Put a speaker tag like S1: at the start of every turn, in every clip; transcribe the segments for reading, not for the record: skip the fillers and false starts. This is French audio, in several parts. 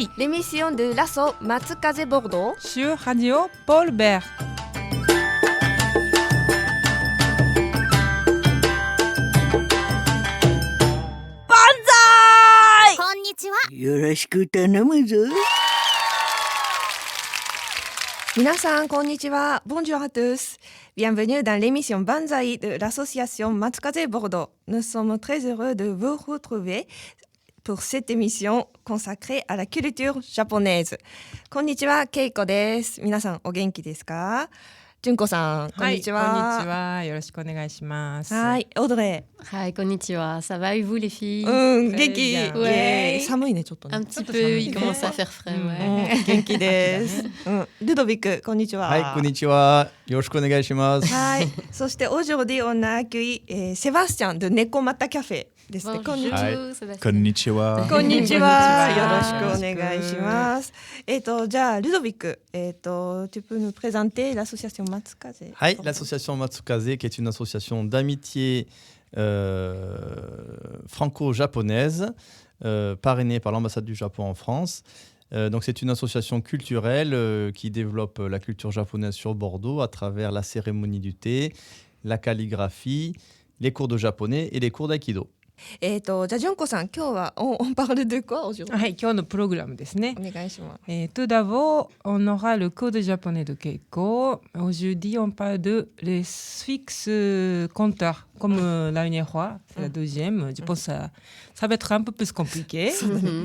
S1: Banzai,
S2: l'émission de l'assaut Matsukaze Bordeaux
S1: sur Radio Paul Bert.
S2: Banzai!
S3: こんにちは。
S4: よろしく頼むぞ。
S2: 皆さん、こんにちは。Bonjour à tous. Bienvenue dans l'émission Banzai de l'association Matsukaze Bordeaux. Nous sommes très heureux de vous retrouver pour cette émission consacrée à la culture japonaise. こんにちは、ケイコです。皆さん、お元気ですか？純子さん、こんにちは。
S1: こんにちは。よろしくお願いします。
S2: はい、オードレ
S5: はい、こんにちは。Ça va et vous les filles?
S2: 元気。
S5: Ouais.
S2: 寒いね、ちょっとね。
S5: Un petit peu, il commence à faire frais. Ouais.
S2: 元気です。ルドビック、こんにちは。
S6: はい、こんにちは。よろしくお願いします。
S2: はい。そして、aujourd'hui, on a accueilli Sébastien de Neko Mata Café ですね。こんにちは。
S3: こんにちは。
S2: こんにちは。よろしくお願いします。じゃあ、ルドビック、tu peux nous présenter l'association Matsukaze?
S6: はい、l'association Matsukaze, qui est une association d'amitié franco-japonaise, parrainée par l'ambassade du Japon en France. Donc c'est une association culturelle qui développe la culture japonaise sur Bordeaux à travers la cérémonie du thé, la calligraphie, les cours de japonais et les cours d'aïkido.
S2: じゃあ、純子さん、今日はon parle de quoi aujourd'hui?
S1: はい、今日のプログラムですね。
S2: お願いします。
S1: Tout d'abord, on aura le cours de japonais de Keiko. Aujourd'hui, on parle de les suffixes compteurs, comme la dernière fois, c'est la deuxième. Je pense que ça va être un peu plus compliqué.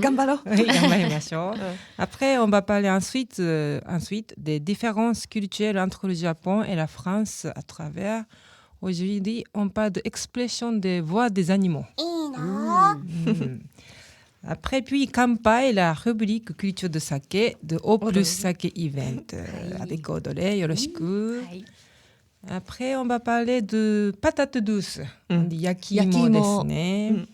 S2: 頑張ろう。
S1: Oui, 頑張りましょう。Après, on va parler ensuite des différences culturelles entre le Japon et la France à travers. Aujourd'hui, on parle d'expression des voix des animaux.
S3: いいな。
S1: Après, puis, Kampai, la rubrique culture de saké, de O plus saké event, avec Odole, yoroshiku. Après, on va parler de patates douces, on dit yakimo desu ne.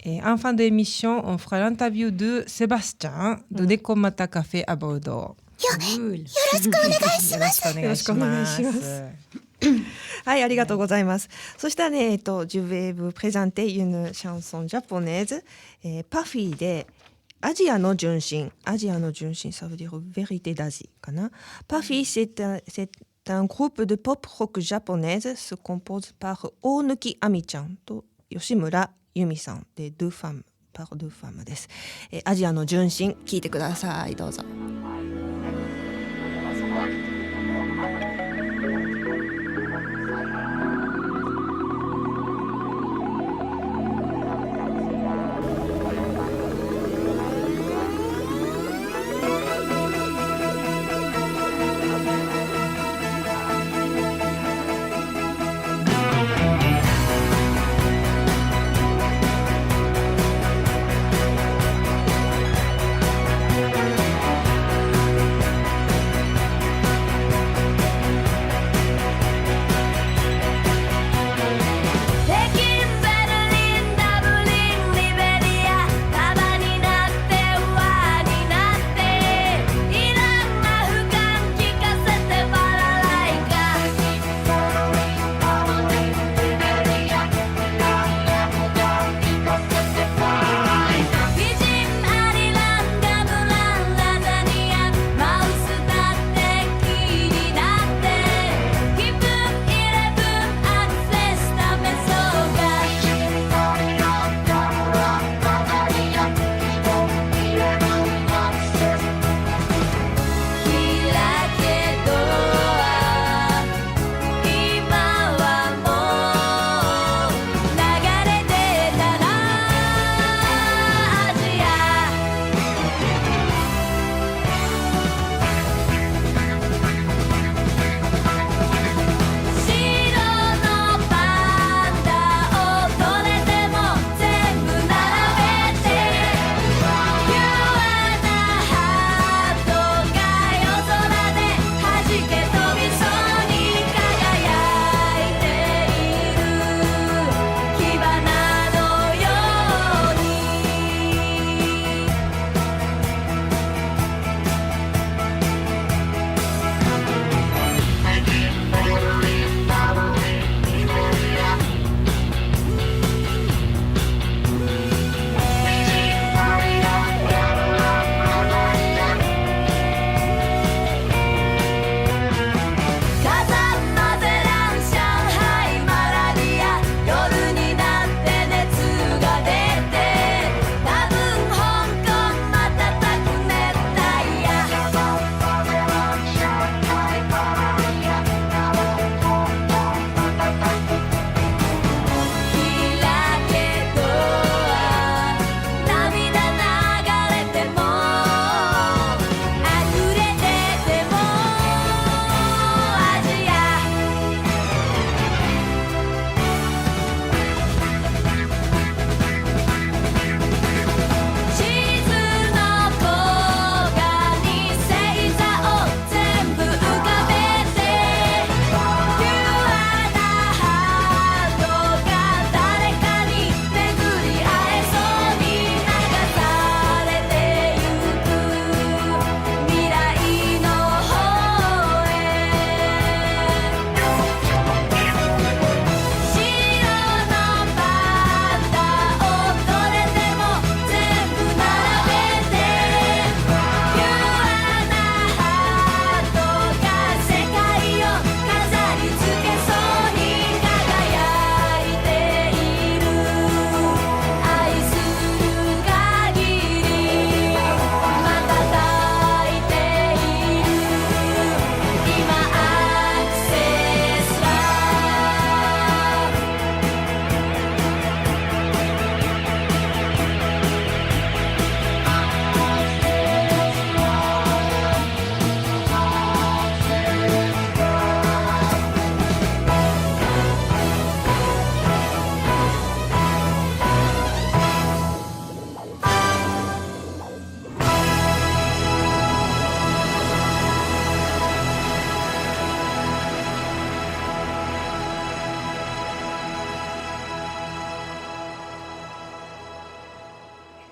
S1: Et en fin d'émission, on fera l'interview de Sébastien de Neko Mata Café à Bordeaux.
S3: よろしくお願いします。
S2: よろしくお願いします。はい、ありがとうございます。そしたらね、je vais vous présenter une chanson japonaise, Puffy でアジアの純真。アジアの純真、ça veut dire vérité d'Asie かな。Puffy, c'est un groupe de pop rock japonaise, se compose par Onuki Ami-chan と吉村由美さんでdeux femmesです。アジアの純真、聞いてください。どうぞ。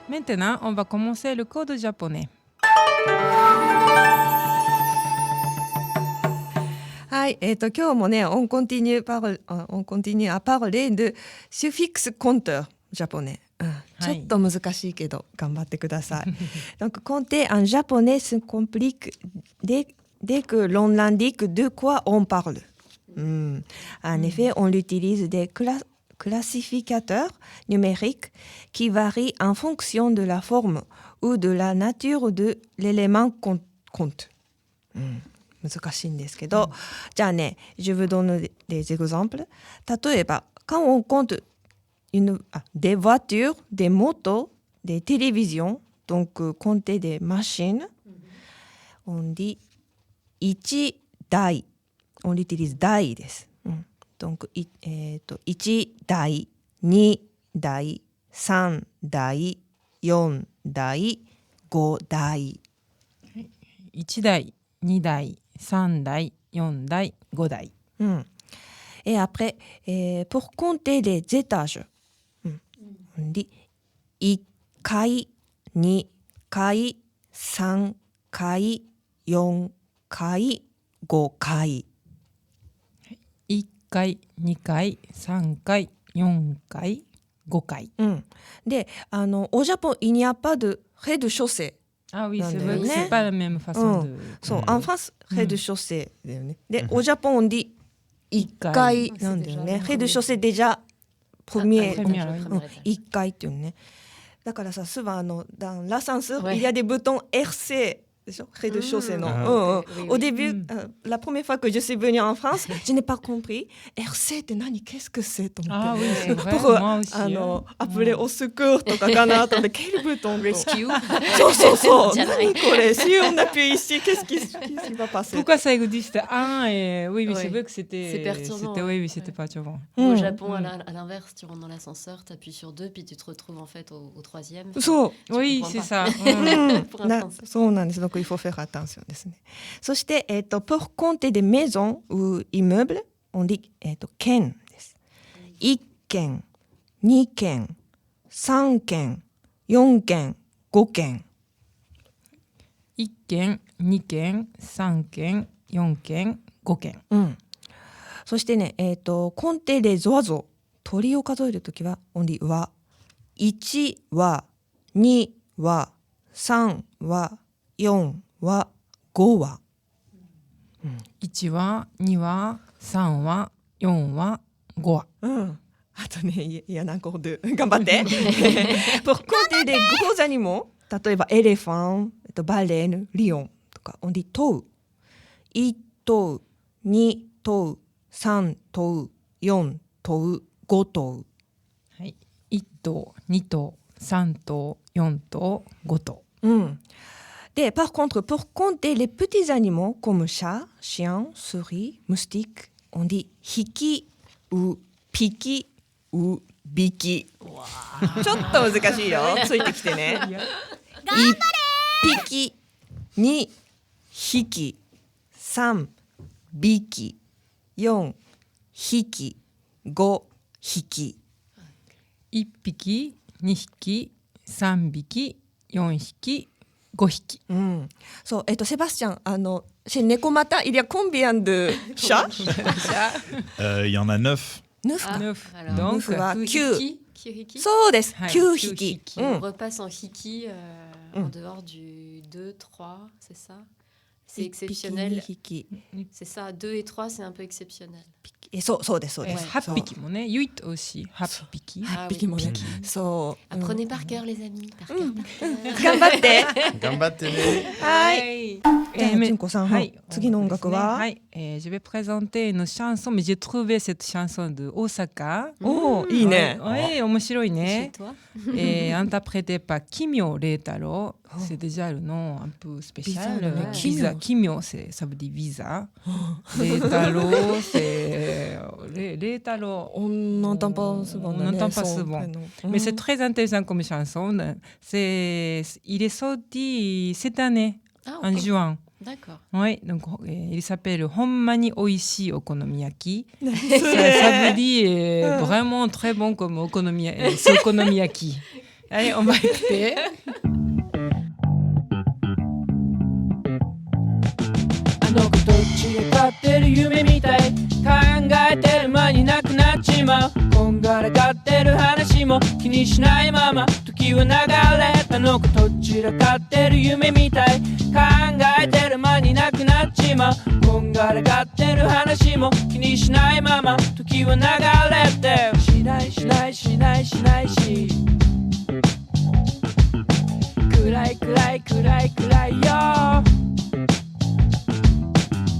S1: Maintenant, on va commencer le code japonais.
S2: はい、今日もね、on continue à parler de suffixe compteur japonais。ちょっと難しいけど頑張ってください。Donc compter en japonais se complique dès que l'on indique de quoi on parle. En effet, on utilise des classificateurs numériques qui varient en fonction de la forme ou de la nature de l'élément compte. 難しいんですけど、じゃあね、je vous donne des exemples. 例えば、quand on compte des voitures, des motos, des télévisions, donc compter des machines, on dit 1台。On utilise 台です。Donc 1台、2台、3台、4台、5台。
S1: 1台、2台、3台、4台、5台。
S2: Et après, pour compter les étages, on dit 1階、2階、3階、4階、5階。
S1: 1階、2階、3階、4階、5階。
S2: で、au Japon, il n'y a pas de rez-de-chaussée.
S1: Ah oui, c'est
S2: なんだよね。
S1: vrai que c'est pas la même façon de...
S2: そう、en France, rez-de-chaussée だよね。で、au Japon, on dit 1階なんだよね。rez-de-chaussée déjà premier,
S5: Premier étage.
S2: 1階っていうね。だからさ、souvent dans l'ascenseur, il y a des boutons RC. Rez-de-chaussée, non. Au début, la première fois que je suis venue en France, je n'ai pas compris. RC って何？ Qu'est-ce que c'est?
S1: Ah oui, c'est vrai,
S2: Pour
S1: moi aussi.
S2: appeler au secours とかかなと思って、quel bouton?
S5: Rescue.
S2: そう。
S5: じゃない。
S2: 何これ？Si on appuie ici, qu'est-ce qui va passer?
S1: Pourquoi ça existe un et... Oui,
S5: Ouais.
S1: c'est vrai que c'était...
S5: C'est perturbant,
S1: C'était,
S5: ouais.
S1: oui, c'était perturbant.
S5: Au Japon, à l'inverse, tu rentres dans l'ascenseur, tu appuies sur 2, puis tu te retrouves en fait au 3e.
S2: そう。
S1: Oui,
S5: comprends
S1: c'est
S5: pas.
S1: ça.
S5: Pour un Français.
S2: そうなんです。donc il faut faire attention ですね。そして、pour compter des maisons ou immeubles, on dit 軒です。1軒、2軒、3軒、4軒、5軒。
S1: 1軒、2軒、3軒、4軒、5軒。
S2: そしてね、compter les oiseaux、鳥を数えるときは、on dit は。1は、2は、3は、4は、5は。
S1: 1は、2は、3は、4は、5は。
S2: あとね、いや、何個ほど頑張って。pour compter des gros animaux、例えばエレファン、バレーヌ、リオンとか、on dit 頭。1頭、2頭、3頭、4頭、5頭。
S1: はい。1頭、2頭、3頭、4頭、5頭。
S2: で、par contre, pour compter les petits animaux comme chat, chien, souris, moustique, on dit 匹 ou 匹 ou 匹。ちょっと難しいよ。ついてきてね。1匹、2匹、3匹、4匹、5匹。
S1: 1匹、2匹、3匹、4匹、5匹。
S2: そう、セバスチャン、chez Nekomata, il y a combien de chats?
S3: Il y en a 9.
S1: 9.
S5: Donc,
S2: Donc, 9.
S5: Kyuhiki.
S2: そうです。
S1: はい
S2: 9匹。
S5: On repasse en hiki en dehors du 2, 3, c'est ça? C'est
S2: 1匹、2
S5: exceptionnel.
S2: 匹。
S5: C'est ça, 2 et 3, c'est un peu exceptionnel.
S2: そうです、そうです。
S1: 8匹もね。8aussi。8匹。
S2: 8匹もね。そう。
S5: Apprenez par cœur, les amis. Par cœur, par cœur.
S2: 頑張って。
S6: Gambatte.
S2: はい。じゃあ、純子さん、
S1: はい。
S2: 次の音楽は、
S1: はい。je vais présenter une chanson, mais j'ai trouvé cette chanson de Osaka.
S2: おお、いいね。
S1: Ouais, 面白い
S5: Chez
S1: ね。
S5: toi?
S1: Interprété par Kimio Reitaro. C'est déjà le nom un peu spécial.
S2: Bizarre, ouais.
S1: Visa. Kimio, ça veut dire visa. Reitaro, c'est... Reitaro.
S2: On n'entend pas souvent.
S1: On n'entend pas souvent. Mais c'est très intéressant comme chanson. Il est sorti cette année,
S5: Ah,
S1: en
S5: ok.
S1: juin.
S5: D'accord.
S1: Oui, donc il s'appelle Honmani Oishi Okonomiyaki. Ça veut dire vraiment très bon comme okonomiyaki. C'est okonomiyaki. Allez, on va écouter.
S7: あの子どっちで飼ってる夢みたい考えてる間になくなっちまうこんがらがってる話も気にしないまま時は流れあの子どっちで飼ってる夢みたい考えてる間になくなっちまうこんがらがってる話も気にしないまま時は流れてしないしないしないしないし暗い暗い暗い暗いよ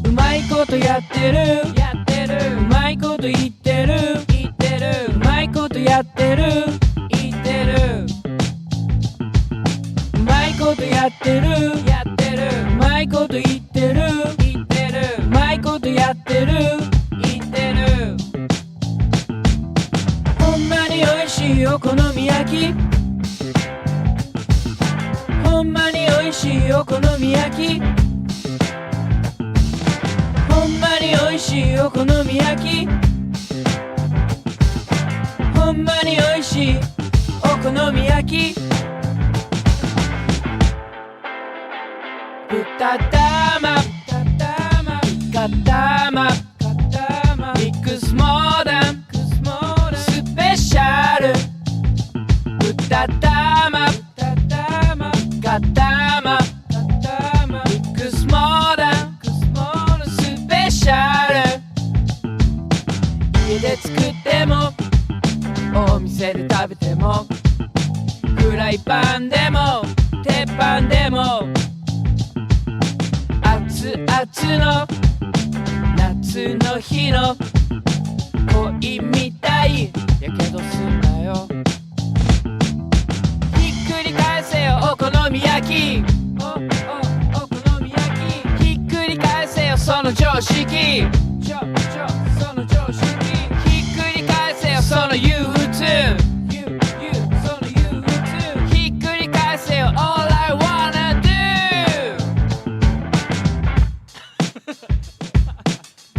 S7: うまいことやってるやってるうまいこと言ってる言ってるうまいことやってる言ってるうまいことやってるやってるうまいこと言ってる言ってるうまいことやってる言ってるほんまにおいしいお好み焼きほんまにおいしいお好み焼きほんまにおいしいお好み焼きほんまにおいしいお好み焼き豚玉イカ玉ミックスモダンスペシャル豚玉イカ玉ミックスモダンスペシャル家で作ってもお店で食べてもフライパンでも鉄板でも熱々の夏の日の恋みたいやけどすんなよひっくり返せよお好み焼きお好み焼きひっくり返せよその常識その常識ひっくり返せよその憂鬱その憂鬱ひっくり返せよ All I wanna do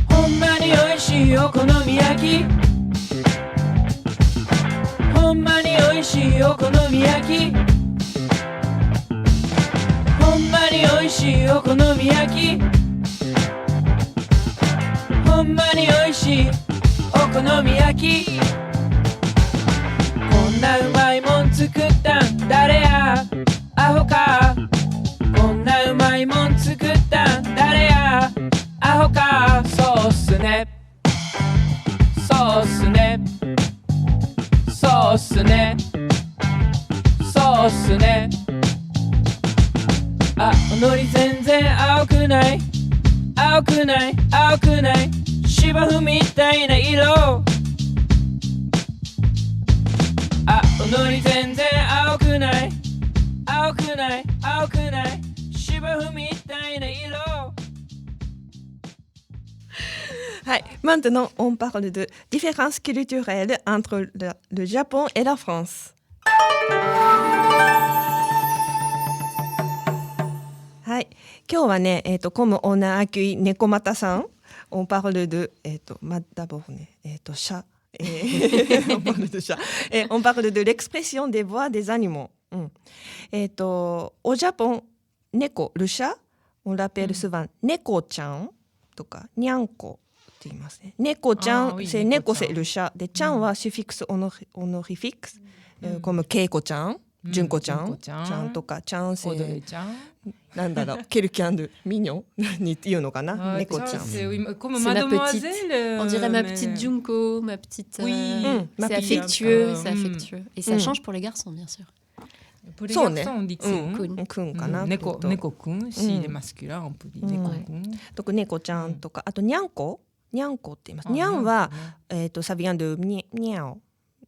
S7: ほんまにおいしいお好み焼きほんまにおいしいお好み焼きほんまにおいしいお好み焼きほんまにおいしいお好み焼きこんなうまいもん作ったん誰やアホかこんなうまいもん作ったん誰やアホかそうっすねそうっすねそうっすねそうっすねあ、おのり全然青くない青くない青くない芝生みたいな色あ、おのり全然青くない青くない青くない芝生みたいな色
S2: はい、maintenant on parle de différences culturelles entre le Japon et la France. はい、今日はね、comme on a accueilli Nekomataさん、on parle de, d'abordね、chat, on parle de chat, on parle de l'expression des voix des animaux. Au Japon, neko, le chat, on l'appelle souvent neko-chan とかにゃんこって言いますね。猫ちゃん、c'est猫c'est le chat. で、ちゃんはsuffixe honorifique, comme けいこちゃん、じゅんこちゃん、ちゃんとか、ちゃんc'estなんだろう、quelqu'un de mignon に言うのかな、猫ちゃん。
S1: Comme mademoiselle.
S5: On dirait ma petite Junko, ma petite.
S1: Oui,
S5: c'est affectueux, c'est affectueux. Et ça change pour les garçons, bien sûr.
S1: Pour les garçons, on dit kun.
S2: kun かな。
S1: 猫kun. S'il est masculin, on peut dire 猫kun.
S2: 特に猫ちゃんとか、あとにゃんこって言います。にゃんは、ça vient de miao.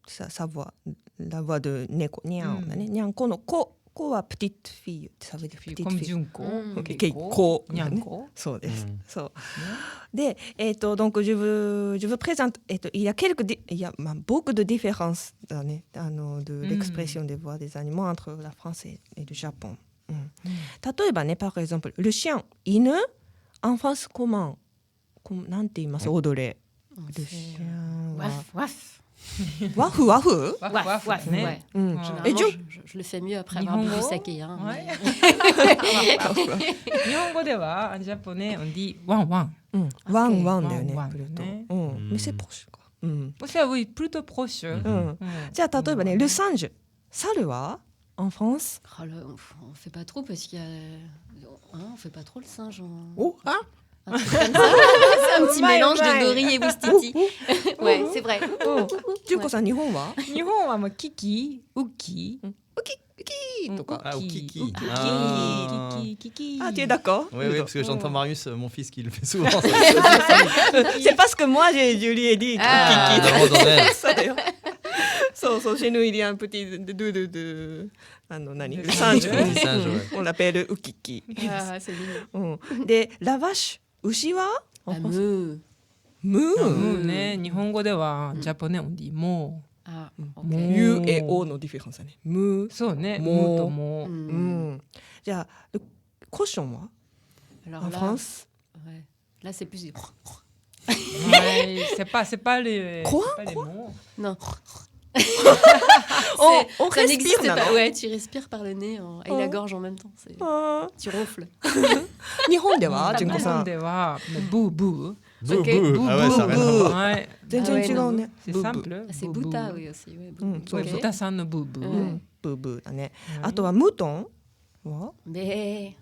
S2: Ça voix, la voix de 猫、にゃんだね。にゃんこのこは petite fille. Ça veut dire petite
S1: Comme
S2: fille.
S1: Junko.
S2: けいこ。
S1: にゃんこ。
S2: そうです。そう。で、donc je vous présente, il y a beaucoup de différences de l'expression des voix des animaux entre la France et le Japon. 例えばね、par exemple, le chien, 犬、en France comment なんて言います？踊れ。Le chien は。
S5: Waf, waf.
S2: ワフワフ
S1: Waf,
S5: Waf,
S1: waf,
S5: waf,
S1: né?
S5: ouais.
S2: うん。
S5: Généralement,
S2: Et
S5: je le fais mieux après avoir bu du
S1: Nihongo
S5: saké. Hein,
S1: Ouais.
S5: mais-
S1: 日本語では、en japonais, on dit wan wan.
S2: うん。ワンワンだよね
S1: ワンワン
S2: プルト
S1: ね。
S2: うん。Mais c'est proche か。うん。
S1: Ça, oui, plutôt proche.
S2: うん。じゃあ例えばね、ルサンジュ。猿は en France?
S5: Oh là, on fait pas trop parce qu'il y a. Hein, on fait pas trop le singe.
S2: Oh, ah.
S5: Un truc comme ça. C'est un petit
S1: Bye,
S5: mélange
S1: bye.
S5: de gorille et Wistiti. Ouais, c'est vrai.
S2: ジュンコさん日本は？
S1: 日本はもうキキ、ウキ、
S2: キーとか。
S6: Ah, ou Kiki.
S1: ウキ、
S6: Ah.
S1: キキ、キキ。
S2: Ah, tu es d'accord?
S6: Oui, oui, parce que j'entends Marius, mon fils, qui le fait souvent.
S2: C'est parce que moi, je lui ai dit
S5: Ah.
S2: Kiki.
S6: Redonnais.
S2: そうだよ。そうそう、chez nous il y a un petit de 何？ルサンジュ。
S6: Petit singe, ouais.
S2: On l'appelle ウキキ。
S5: Ah, c'est mignon.
S2: うん。で、ラバッシュ。牛は？
S5: Ah, meu.
S2: ム
S1: もう
S2: ー。
S1: ね、日本語では、ジャポネオンディも
S5: Ah,
S1: う。
S5: ok.
S1: もう
S2: U et O のディフェンスだね。ムー。
S1: そうね、
S2: もう
S1: もうともう。
S2: う
S5: Hmm.
S2: ん。じゃあ、コッションは？
S5: Alors
S2: En
S5: là,
S2: France?
S5: ouais. Là, c'est plus.
S1: Ouais, c'est pas les.
S2: Quoi?
S1: c'est pas les mots.
S5: Non.
S2: On
S5: Ça
S2: respire
S5: n'existe
S2: là,
S5: pas.
S2: non?
S5: Ouais, tu respires par le nez et la
S2: Oh.
S5: gorge en même temps.
S2: Ah.
S5: Tu ronfles.
S2: 日本では？ジュンコ
S1: 日
S2: さん。
S1: 本では、ブーブ
S6: Bouh,
S5: Ok.
S6: bouh. Ah ouais, ça a rien à voir.
S1: ー。はい。
S2: 全然違うね。
S1: C'est
S2: ブーブー
S1: simple.
S5: Ah, c'est
S1: Boo boo.
S5: Bouta, oui, aussi. Ouais,
S2: Mm,
S5: Bouta.
S1: Ouais,
S2: Ok.
S1: 豚さんのブーブー。
S5: う
S2: うんん。ブーブーだね。あとはムートンは？
S5: Mais.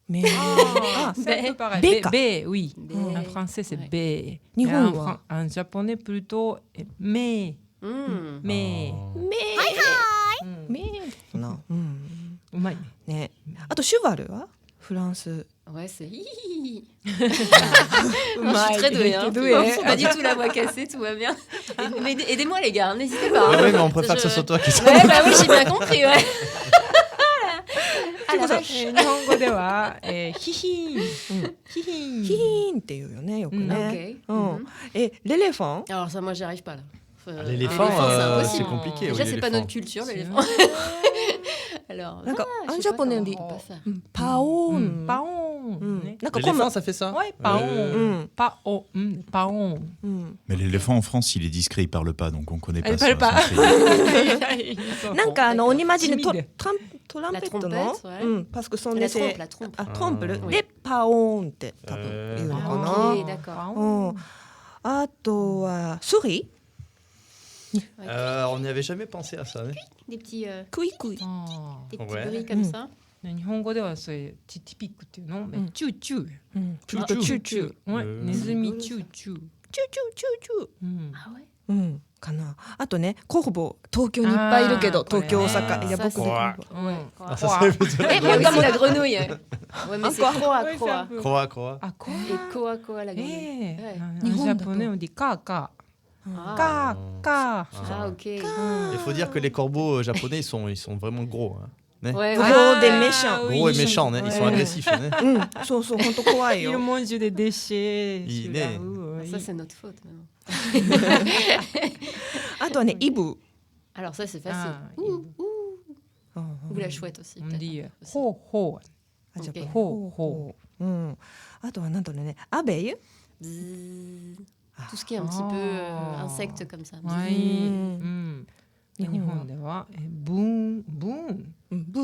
S2: メ
S1: Ah, c'est un peu pareil.
S2: Bé, quoi.
S1: Bé, oui.
S5: Bé.
S1: En français, c'est
S5: Ouais.
S1: bé.
S2: Nihon
S1: Mais
S2: wa?
S1: en japonais, plutôt, mais.
S5: Hmm.
S1: Mais.
S2: メーな。うん。
S1: うまいね。
S2: ね。あとシュバルは？フランス。
S5: Ouais, c'est. Hihihi.
S1: Ouais.
S5: Non, je suis très douée. Hein.
S1: Douée.
S5: Pas du tout la voix cassée, tout va bien. Mais aidez-moi, les gars, n'hésitez pas.
S6: Ah
S5: hein.
S6: oui, mais on préfère que
S5: Je-
S6: ce soit toi qui s'en
S5: Ouais, bah oui, j'ai bien compris, ouais. Ah, la
S1: 日
S5: vache.
S1: 本語では、ヒヒーン。ヒヒ
S2: ヒ
S1: ーン。
S2: ーンっていうよねよくね。
S5: Ok.
S2: うん
S5: Mhm.
S2: レレファン？
S5: Alors, ça, moi, j'y arrive pas, là.
S6: L'éléphant,
S5: c'est
S6: c'est
S5: impossible.
S6: compliqué.
S5: Déjà,
S6: oui,
S5: c'est pas
S6: l'éléphant.
S5: notre culture,
S1: C'est
S5: l'éléphant. Alors,
S2: なんか
S5: je
S2: en
S5: sais pas
S2: japonais on
S5: comment-
S2: dit
S5: on peut faire.
S2: パオーン。
S1: パオーン。ね
S2: なんかこん
S6: L'éléphant,
S2: な。
S6: ça fait ça
S1: Ouais, paon.
S2: Mm.
S1: Paon. Paon.
S2: うん。
S3: Mais l'éléphant en France, il est discret, il parle pas, donc on connaît pas
S1: Elle
S3: ça.
S1: parle pas.
S3: son cri.
S2: なんかオニマジのト
S1: timide
S2: トランペットの
S5: La trompette, ouais.
S2: うん。パスクソン
S5: La
S2: でせ
S5: trompe, la trompe.
S2: あトンプル
S5: うん
S2: でパオーンって多分言うのか
S5: Ah,
S2: な。
S5: ok, d'accord.
S2: うん。あとはスリ？
S6: On n'y avait jamais pensé à ça. Né
S5: Des petits,
S2: クイクイ。
S1: あ
S5: des petits
S6: Ouais.
S5: bruits comme ça.
S1: ー日本語ではそれティピックっていうの、チューチュー。
S2: うん。
S6: チュー
S2: あとチューチュー。
S1: はい、ネズミチューチュー。
S2: チューチューチューチュー。
S1: うん。
S5: Ah ouais.
S2: うん。かな。あとね、コフボ東京にいっぱいいるけど、
S1: あー
S2: 東京大
S1: これね
S2: 阪いや
S5: Ça,
S2: 僕
S5: c'est-
S2: で。
S1: Ouais.
S6: Ah, ça, ça veut dire.
S5: Eh, mais aussi la grenouille. Ouais, mais c'est
S2: Encore.
S5: croa,
S1: Ouais, c'est
S5: croa.
S1: un peu-
S6: Croix, croix.
S1: あ、こ
S5: Et koa, koa, la grenouille.
S1: ええ
S5: Ouais.
S1: ジ
S2: 日本だと
S1: ャポネオンディカーカ
S5: Ah.
S1: ー。カーカー。
S5: Ah, ok.
S6: Il faut dire que les corbeaux japonais, ils sont vraiment gros. Hein. Né
S5: Ouais,
S2: グロ
S5: ouais.
S2: ーでメシャン。
S6: Gros et méchants, né ils sont
S1: Ouais.
S6: agressifs. Né
S2: うん。そうそう本当怖い
S1: Il
S2: よ。
S1: mange des déchets.
S6: Il
S1: sur
S6: est.
S1: la rue,
S5: Ça,
S1: il-
S5: c'est notre faute maintenant.
S2: あとはねイブ。
S5: Alors, ça, c'est facile.
S1: Ah,
S5: Ouh, ouh. Ou la chouette aussi.
S1: On
S5: peut-être,
S1: dit
S5: hein, aussi.
S1: ほうほう。
S2: あじゃあ
S5: Ok.
S1: ほうほ
S2: う。うん。あとはなんだろうね。アベイ。
S5: Bzzz. Tout ce qui est un petit peu
S1: Ah.
S5: insecte comme ça.
S1: う。はい。
S2: うん
S1: うん。
S2: 日
S1: 日
S2: 本は
S1: 本ではブーンブーン。
S2: ブーンブー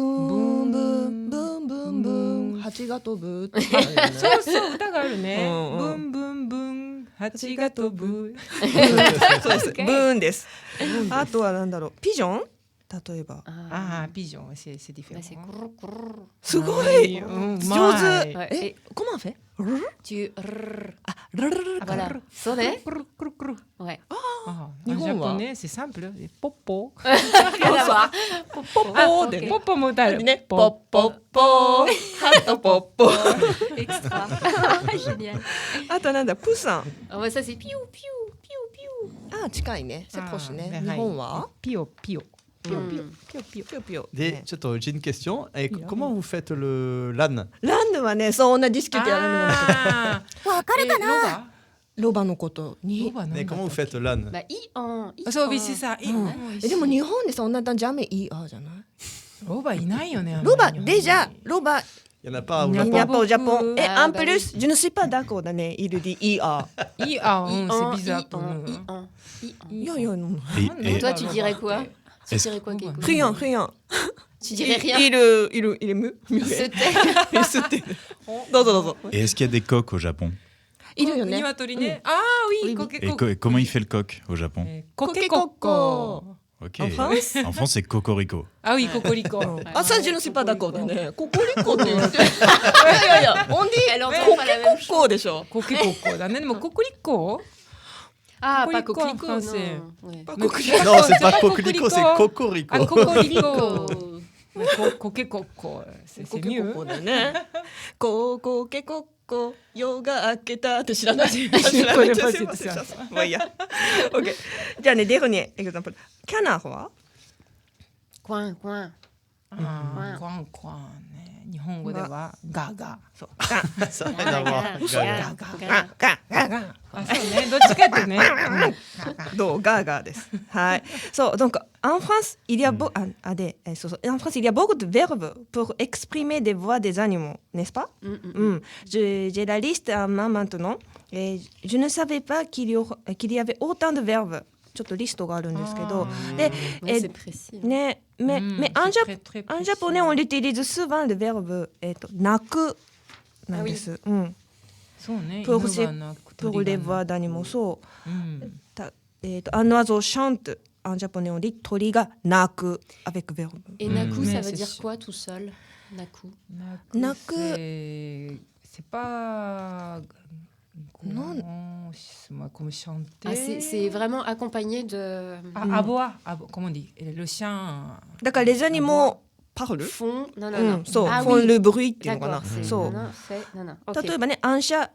S2: ンブーンブーンブーンブーン蜂が飛ぶってあるよね。
S1: そうそう歌があるね。
S2: うんうん
S1: ブンブンブン蜂が飛ぶ。
S2: そうです。ブーンです。あとはなんだろう。ピジョン？例えば。
S5: Ah,
S1: ああピジョンc'est
S5: bah,
S1: différent.
S5: c'est grrr, grrr.
S2: すごい。
S1: うん
S2: 上手。
S1: うまい
S5: Ouais,
S2: え
S5: et、
S2: コマンフェ？
S5: tu. Rrr.
S2: あ、ルルルル
S5: Voilà. Sonnet.
S1: くるくるくる。
S5: Ouais.
S1: あ
S2: 日本は
S1: ジャポネc'est simple. ポッポ。
S5: Rien à voir.
S2: ポッポーでね。
S1: ポッポも歌える。
S2: ね、ポッポッポー、ハットポッポー。
S5: Extra. Génial.
S2: あとなんだ、プサン。
S5: Ah, ouais, ça, c'est piou, piou, piou, piou.
S2: あ、近いね。セポシね。
S1: あ
S2: 日本は？
S1: ピヨピヨ。ピヨピヨ
S5: Mm.
S1: ピヨピヨ。
S2: ピヨピヨ。
S6: Des-
S2: ね
S6: J'ai une question. Et
S1: Oui,
S6: comment vous faites le LAN
S2: ランヌはね、そう同じ式でやるんだけど。
S1: ああ。わかるかな。
S2: ロバのこと
S1: ロ
S2: に。
S1: バなんだ
S6: Mais
S1: った
S6: comment
S1: っ
S6: vous
S1: け
S6: faites LAN
S5: Bah, i en. I
S1: そう、
S5: en-
S1: ビシさ。
S2: でも日本でそんなジャメいいあじゃない？
S1: ロバいないよね。あんまり
S2: ロバ
S1: 日本に
S2: でじゃあロバ
S6: Il n'y en a pas au
S1: Il y en a
S2: Il
S6: Japon.
S2: n'y a pas au Japon.
S1: beaucoup.
S2: Et
S5: Ah,
S2: en
S5: bah
S2: plus, je ne suis pas d'accord. Il dit IA.
S1: C'est bizarre pour nous.
S2: Il y a non.
S3: Et
S5: Toi, tu dirais quoi? Tu dirais quoi, Keiko?
S2: Rien.
S5: Tu dirais rien.
S2: Il est mu.
S5: Il se tait.
S2: Il se tait. Dozo.
S3: et est-ce qu'il y a des coqs au Japon?
S2: いるよね。
S1: Niwatori ne. Ah oui,
S5: Oui,
S1: coque
S3: Et, et comment il fait le coq au Japon?
S1: Coquecoco.
S3: Ok.
S2: En France
S3: En France, c'est cocorico.
S1: Ah oui, cocorico.
S2: Ah, ça, je ne suis pas d'accordだね。ココリコって言って。いやいや、on dit
S5: Elle entend pas la même chose.
S2: ココでしょ。
S1: Coquecoco だね。でもcoquelicot.
S5: Ah, pas
S1: Cocorico en
S5: coquelicot,
S1: français.
S5: non. Ouais.
S6: Non, c'est pas Cocorico, c'est Cocorico.
S1: Ah, cocorico.
S5: Coco.
S1: Coquecoco. C'est
S2: コケ
S1: mieux.
S2: ココだね。ココケココ、夜が明けたって知らない。知らない。まあいいや。OK。じゃあね、dernier exemple。キャナは
S5: Coin, coin.
S1: コワンコワンね。日本語ではガーガ
S2: そう。ガン
S6: Ça n'a rien à voir.
S2: ガンガンガンガン。
S1: ー。あ、そうね。どっちかってね。
S2: どうガーガーです。はい。そう、donc en France, il y a beaucoup en France, il y a beaucoup de verbes pour exprimer des voix des animaux, n'est-ce pas? J'ai la liste en main maintenant et je ne savais pas qu'il y avait autant de verbes. ちょっとリストがあるんですけど、で、
S5: Ouais, c'est précis.
S2: mais en japonais, on utilise souvent le verbe 鳴くなんです。
S1: そうね。
S2: Pour
S1: 犬が鳴く
S2: pour
S1: 鳥
S2: les
S1: が
S2: voix
S1: 鳴く
S2: d'animaux, そう。
S1: うん。
S2: Un oiseau chante en japonais, on dit 鳥が鳴く avec verbe.
S5: Et Naku,
S1: Mais
S5: ça veut
S1: c'est
S5: dire
S1: sûr.
S5: quoi tout seul? Naku.
S1: Naku, c'est pas
S2: Non.
S1: Comme chanter.
S5: Ah, c'est vraiment accompagné de
S1: Aboie, comment on dit? Le chien.
S2: だからles animaux parlent.
S5: fond. Non, non,
S2: う
S5: non.
S2: ん、そう、
S5: Ah
S2: font
S5: oui.
S2: le bruit っていうのか
S5: D'accord.
S2: な。
S5: C'est
S2: そう。
S5: non, fait, non, non. Ok.
S2: 例えばね、アンシャ、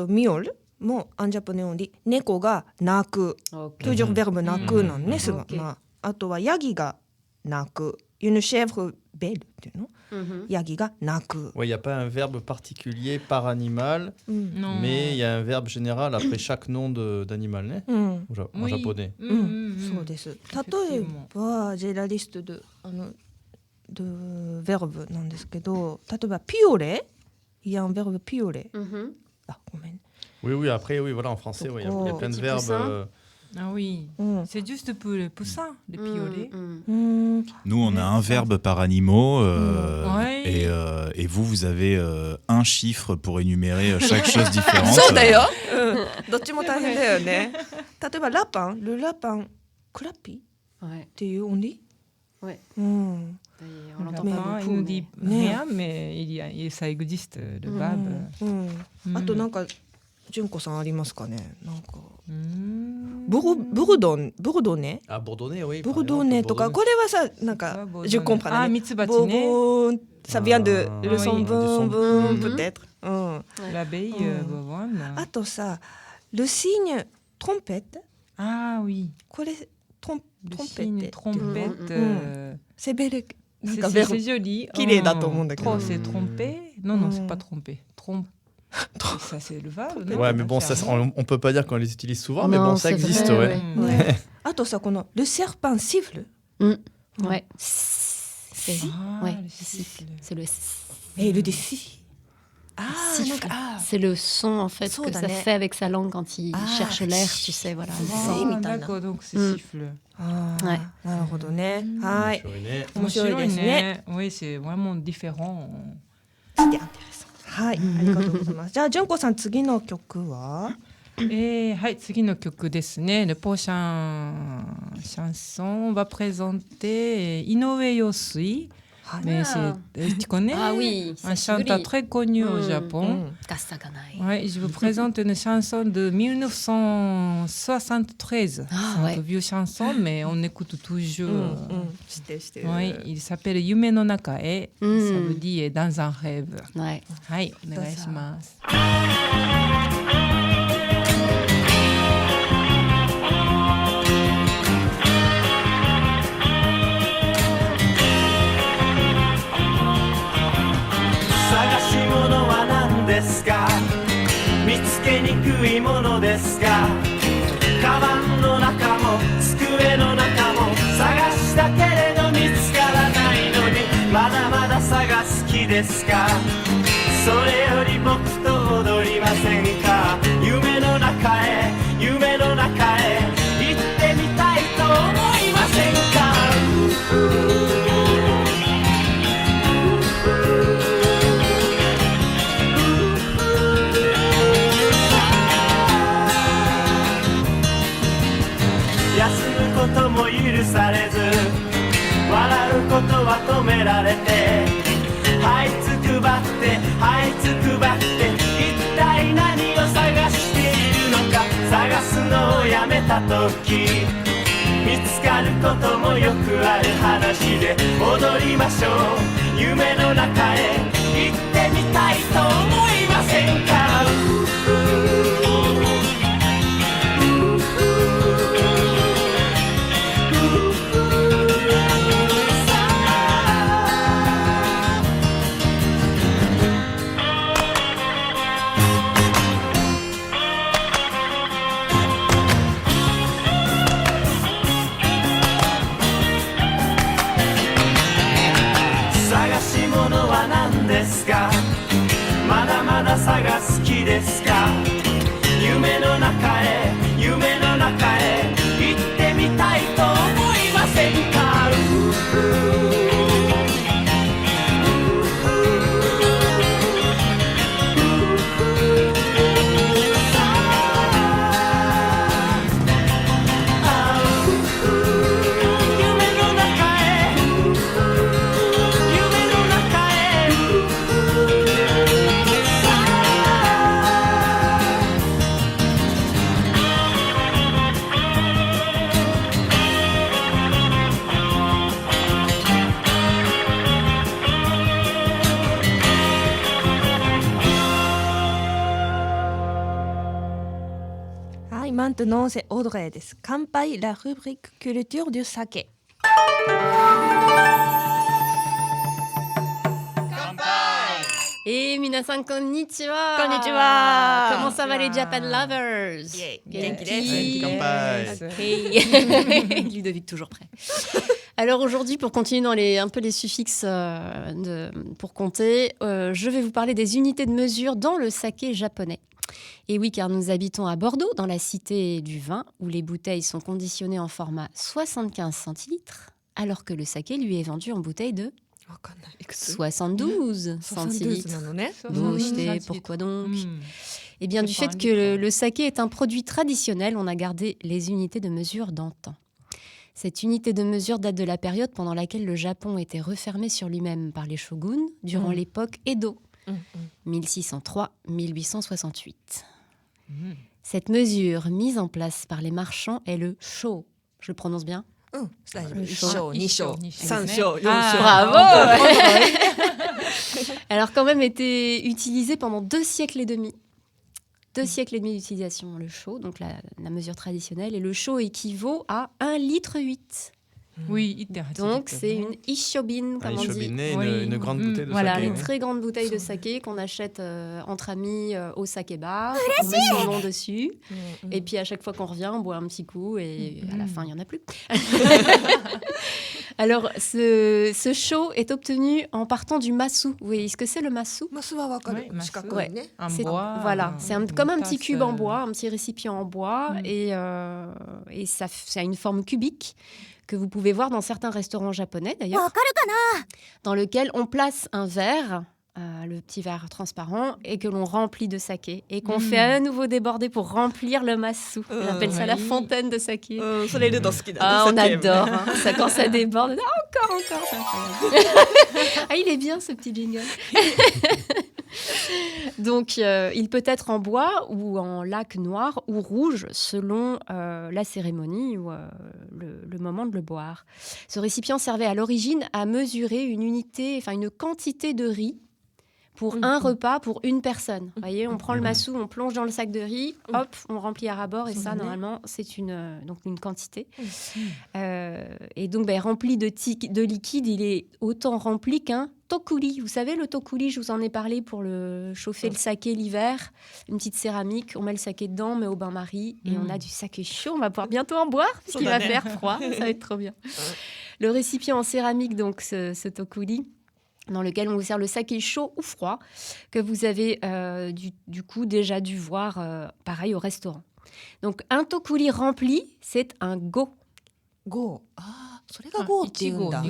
S2: ミオルもアンジャポネオンで猫が鳴く。
S5: Ok.
S2: toujours verbe 鳴くなのね、すぐ。
S5: OK
S2: まあ、あとはヤギが鳴く。une chèvre belle っていうの。
S5: Mhm.
S2: ヤギが鳴く。
S6: Ouais, il n'y a pas un verbe particulier par animal,
S1: の
S6: mais il y a un verbe général après chaque nom d'animal, né
S2: うん。
S6: en japonais.
S2: そうです。例えばジェラリストでde verbe なんですけど、例えばピオレ、il y a un verbe ピオレ。
S5: Mhm.
S2: あ、ごめん。
S6: Oui, oui, après, oui, voilà, en français, ouais, il y a plein de
S5: Petit
S6: verbes.
S5: poussin.
S1: Ah oui.
S2: Mm.
S1: C'est juste pour le poussin, le piolet.
S5: Mhm.
S3: Nous, on a un verbe par animaux
S1: Ouais.
S3: et vous avez un chiffre pour énumérer chaque chose différente.
S2: そうだよ。どっちも大変だよね。例えばラパン、ルラパン、クラピ
S5: Ouais.
S2: っていう音に。
S5: Ouais.
S2: うん。
S5: Et on l'entend
S1: Mais
S5: pas
S1: il
S5: beaucoup.
S1: nous dit
S5: mais-
S1: rien, mais ça existe, le verbe.
S2: うん。あとなんか純子さんありますかね。なんか
S1: Mm.
S2: ブルドネ、
S6: Ah, bourdonner, oui.
S2: ブ
S6: par
S2: ルド
S6: exemple,
S2: ネとか
S6: bourdonner.
S2: これはさなんか
S1: bourdonner.
S2: je comprends
S1: Ah,
S2: ね。
S1: mitsubati
S2: ボ
S1: ね。
S2: ボーン、ça vient de
S6: Ah,
S2: le son
S1: oui.
S2: boum
S6: Du son.
S2: boum
S5: Mhm.
S2: peut-être。うん。
S1: L'abeille
S2: Mm.
S1: bovine.
S2: あとさ、le signe trompette、
S1: Ah oui.
S2: これトン
S1: Le
S2: トンペ
S1: signe
S2: ッテ。
S1: trompette.
S2: C'est belle。なん
S1: C'est
S2: かベ
S1: c'est
S2: ル
S1: joli.
S2: 綺麗だと思うんだけど。
S1: C'est tromper. Non, non, c'est
S2: Mm.
S1: pas tromper. Ça, c'est le verbe. non?
S6: Ouais, mais bon, ça, on peut pas dire qu'on les utilise souvent, mais
S5: Non,
S6: bon, ça
S5: c'est
S6: existe,
S5: vrai,
S6: ouais.
S1: Mm.
S2: Ouais. あとさこのle serpent siffle。
S5: Ouais. C'est
S1: Ah,
S5: ouais,
S1: le
S5: siffle.
S1: siffle.
S5: C'est le
S2: Et le défi。ああ、なん
S5: siffle.
S2: かあ
S5: C'est le son en fait
S2: Son
S5: que ça
S2: d'un-
S5: fait avec sa langue quand il
S2: Ah,
S5: cherche l'air, tu sais, voilà.
S2: C'est
S1: Ah,
S2: みたいな。
S1: d'accord, donc c'est
S5: Mm.
S1: siffle.
S2: あー
S5: はい
S2: なるほどね。はい。
S6: Chourinette.
S2: 面白いですね。
S1: Oui, c'est vraiment différent.
S2: はい、ありがとうございます。じゃあ純子さん次の曲は？
S1: はい次の曲ですね。Le prochain chanson, on va présenter Inoue Yosui.
S2: はい
S1: Mais tu connais
S5: Ah oui,
S1: un
S5: c'est
S1: chanteur
S5: joli.
S1: très connu au
S5: Mm.
S1: Japon.
S5: Kasaganai.
S1: Ouais, je vous présente une chanson de 1973.
S5: Ah,
S1: C'est
S5: ouais.
S1: une vieille chanson, mais on écoute toujours.
S2: 知ってる知ってる。
S1: Oui, il s'appelle Yume no Naka e. Ça
S5: Mm.
S1: veut dire dans un rêve.
S5: Ouais.
S1: はい、お願いします。
S8: 探し物は何ですか、見つけにくいものですか、カバンの中も机の中も探したけれど見つからないのにまだまだ探す気でですかそれより僕と踊りませんか夢の中へ夢の中へ行ってみたいと思いませんか休むことも許されず笑うことは止められて這いつくばって這いつくばって一体何を探しているのか探すのをやめた時見つかることもよくある話で踊りましょう夢の中へ行ってみたいと思いませんか探し物は何ですかまだまだ探す気ですか夢の中へ夢の中へ行ってみたいと思いませんか夢の中へ夢の中へ
S2: はい、maintenant c'est Audrey です。乾杯 la rubrique culture du sake。Et
S5: minasan konnichiwa.
S2: Konnichiwa.
S5: Comment ça va les Japan lovers? Genki.
S6: Kanpai.
S5: Ok. Ludovic toujours prêt. Alors aujourd'hui, pour continuer dans un peu les suffixes pour compter, je vais vous parler des unités de mesure dans le saké japonais. Et oui, car nous habitons à Bordeaux, dans la cité du vin, où les bouteilles sont conditionnées en format 75 centilitres, alors que le saké lui est vendu en bouteille de 72 centilitres.
S2: なのね。
S5: Pourquoi donc Eh bien, du fait que le saké est un produit traditionnel, on a gardé les unités de mesure d'antan. Cette unité de mesure date de la période pendant laquelle le Japon était refermé sur lui-même par les shoguns durant l'époque Edo, 1603-1868. Cette mesure mise en place par les marchands est le sho. Je le prononce bien?
S2: 大丈夫。1章、2章、3
S1: 3
S2: 章、4
S1: Ah,
S2: 章。
S5: Bravo Alors quand même été utilisé pendant 2 siècles et demi. 2 siècles et demi d'utilisation, le sho, donc la mesure traditionnelle. Et le sho équivaut à 1,8 litre.
S1: Oui,
S5: Donc c'est une ishobin, comme on dit.
S6: Une grande bouteille de
S5: Voilà,
S6: saké.
S5: une très grande bouteille de saké qu'on achète entre amis au saké bar. On met son nom dessus. Et puis à chaque fois qu'on revient, on boit un petit coup et à la fin, il n'y en a plus. Alors, ce sho est obtenu en partant du masu. Vous voyez ce que c'est le masu?
S2: マスはわかる。
S1: Oui,
S2: 四角いね。
S1: En
S5: C'est-
S1: bois.
S5: Voilà, c'est
S1: une
S5: comme un petit
S1: tasse,
S5: cube en bois, un petit récipient en bois. Et ça a une forme cubique que vous pouvez voir dans certains restaurants japonais d'ailleurs, dans lequel on place un verre, le petit verre transparent, et que l'on remplit de saké, et qu'on fait à nouveau déborder pour remplir le masu. On appelle ça la
S1: oui.
S5: fontaine de saké.
S2: それルド好きだね。
S5: Ah, on
S2: 酒
S5: adore. Hein. Ça, quand ça déborde, encore, c'est incroyable. Ah, il est bien ce petit jingle. Donc, il peut être en bois ou en laque noir ou rouge selon la cérémonie ou le moment de le boire. Ce récipient servait à l'origine à mesurer une quantité de riz pour un repas pour une personne. Vous voyez, on prend le massou, on plonge dans le sac de riz, hop, on remplit à ras-bord et ça, normalement, c'est une quantité. Et donc, rempli de liquide, il est autant rempli qu'un tokuri. Vous savez, le tokuri, je vous en ai parlé pour le chauffer le saké l'hiver. Une petite céramique, on met le saké dedans, on met au bain-marie et on a du saké chaud. On va pouvoir bientôt en boire parce qu'il va faire froid. Ça va être trop bien. Le récipient en céramique, donc ce tokuri, dans lequel on vous sert le saké chaud ou froid, que vous avez du coup déjà dû voir pareil au restaurant. Donc un tokuri rempli, c'est un go.
S2: Go. Ah, それが Go って言うんだ。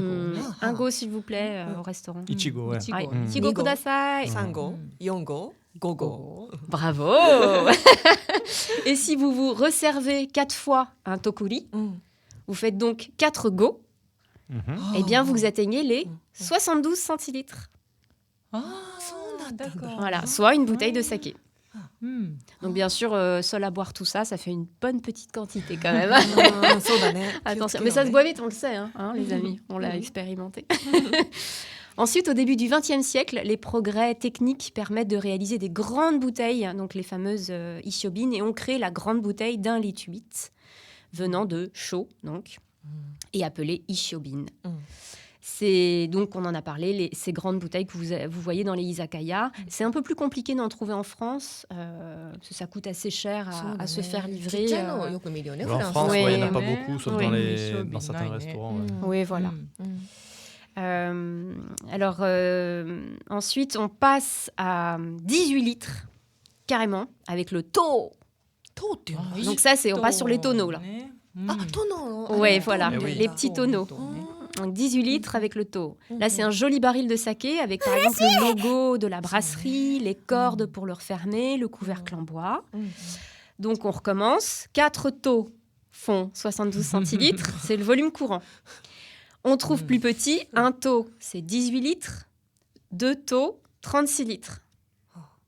S5: Un go s'il vous plaît au restaurant.
S6: Ichigo, ouais.
S5: Ouais. Ichigo kudasai.
S2: 3 go, 4 go, 5 go.
S5: Bravo. Et si vous vous resservez 4 fois un tokuri, vous faites donc 4 go, eh bien vous atteignez les 72 centilitres.
S1: Ah, d'accord.
S5: Voilà, soit une bouteille de saké. Donc bien sûr, seul à boire tout ça, ça fait une bonne petite quantité quand même. Attention, mais ça se boit vite, on le sait, hein, les amis, on l'a expérimenté. Ensuite, au début du XXe siècle, les progrès techniques permettent de réaliser des grandes bouteilles, donc les fameuses Ishobin, et on crée la grande bouteille d'1,8 litre, venant de Sho, donc, et appelée Ishobin. C'est donc, on en a parlé, ces grandes bouteilles que vous voyez dans les izakaya. C'est un peu plus compliqué d'en trouver en France, parce que ça coûte assez cher à se faire livrer.
S6: En France, il n'y en a pas beaucoup, sauf dans certains restaurants.
S5: Oui, voilà. Alors, ensuite, on passe à 18 litres, carrément, avec le to. Donc ça, on passe sur les tonneaux, là.
S2: Ah, tonneau.
S5: Oui, voilà,
S6: oui.
S5: les petits tonneaux. Donc 18 litres avec le to. Là, c'est un joli baril de saké avec, par exemple, le logo de la brasserie, les cordes pour le refermer, le couvercle en bois. Donc, on recommence. 4 to font 72 centilitres. C'est le volume courant. On trouve plus petit. Un to, c'est 18 litres. 2 to, 36 litres.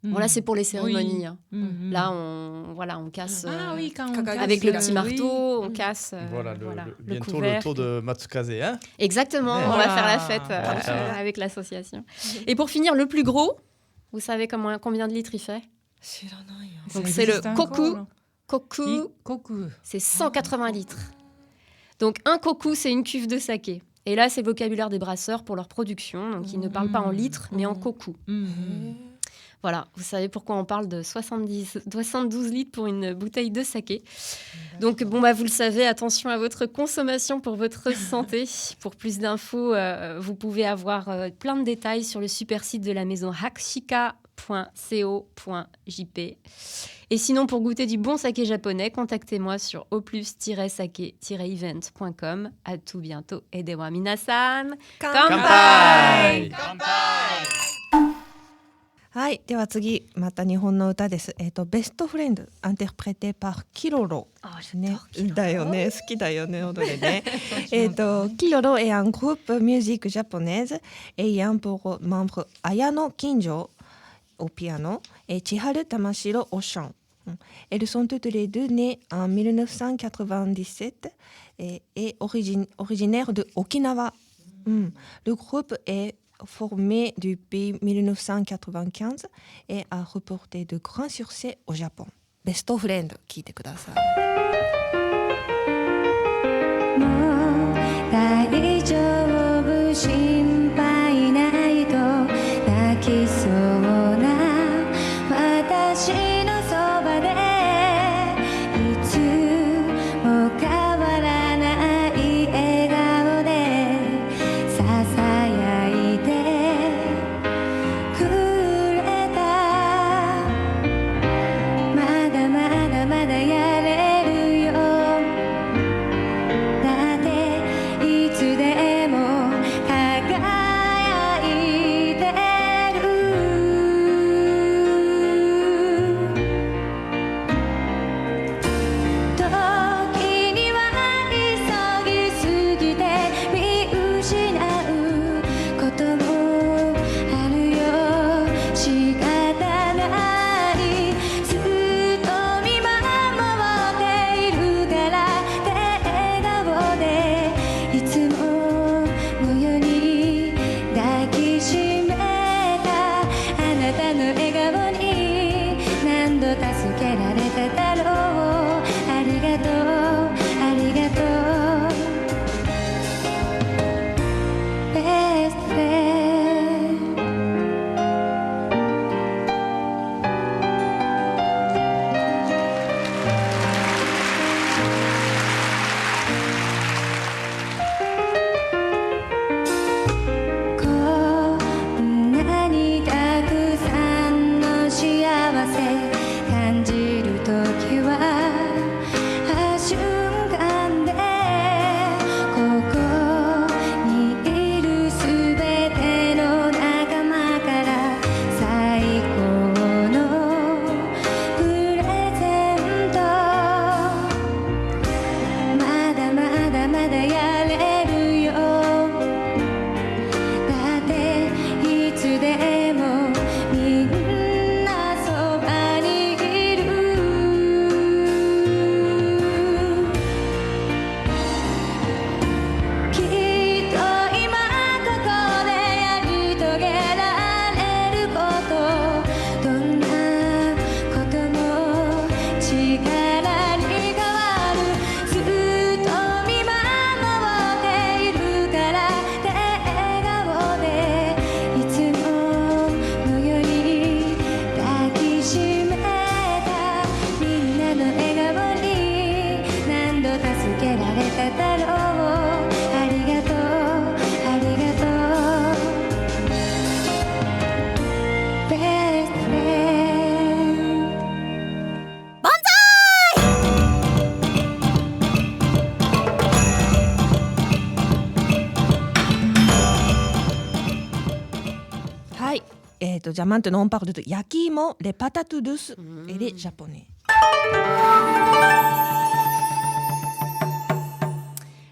S5: Bon, là, c'est pour les cérémonies. Là, on casse avec le petit marteau, on casse
S6: bientôt le tour de Matsukaze. Hein,
S5: exactement, on va faire la fête avec l'association. Et pour finir, le plus gros, vous savez combien de litres il fait? Donc, c'est le koku. Koku, c'est 180 litres. Donc, un koku, c'est une cuve de saké. Et là, c'est le vocabulaire des brasseurs pour leur production. Donc, ils ne parlent pas en litres, mais en koku. Voilà, vous savez pourquoi on parle de 72 litres pour une bouteille de saké. Donc, vous le savez, attention à votre consommation pour votre santé. Pour plus d'infos, vous pouvez avoir plein de détails sur le super site de la maison hakushika.co.jp. Et sinon, pour goûter du bon saké japonais, contactez-moi sur oplus-sake-event.com. À tout bientôt. Et dewa minasan, kanpai!
S2: はい、では次また日本の歌です。ベストフレンドインタープレテパーキロロね、だよね、好きだよね踊れね。Kiloro est un groupe musique japonaise ayant pour membre Ayano Kinjo au piano et Chiharu Tamashiro au chant. Elles sont toutes les deux nées en 1997 et originaires de Okinawa. Le groupe est formé depuis 1995 et a reporté de grands succès au Japon. Best Friend, 聴いてください。
S9: もう大丈夫、心配ないと泣きそうな私のそばでいつも変わらない笑顔でささやいてくれたまだまだまだやれる
S2: じゃあmaintenant on parle de 焼き芋、les patates douces et les japonais.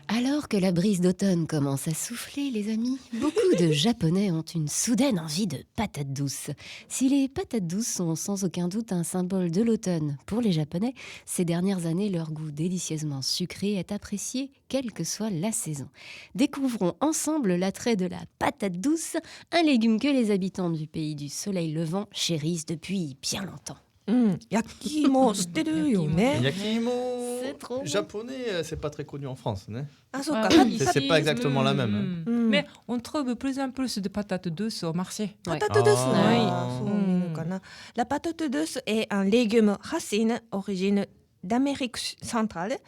S5: Alors que la brise d'automne commence à souffler, les amis, beaucoup de Japonais ont une soudaine envie de patates douces. Si les patates douces sont sans aucun doute un symbole de l'automne pour les Japonais, ces dernières années, leur goût délicieusement sucré est apprécié, quelle que soit la saison. Découvrons ensemble l'attrait de la patate douce, un légume que les habitants du pays du soleil levant chérissent depuis bien longtemps.
S2: 焼き芋知ってるよね。
S6: Yakimo
S5: C'est trop bon.
S6: japonais, c'est pas très connu en France. Né?
S2: あ、そうか。
S1: Ah oui,
S6: C'est pas exactement la même.
S1: Mais on trouve de plus en plus de patates douces au marché.
S2: Patate douceね。
S6: あー
S2: そういうのかな。La patate douce est un légume racine origine d'Amérique centrale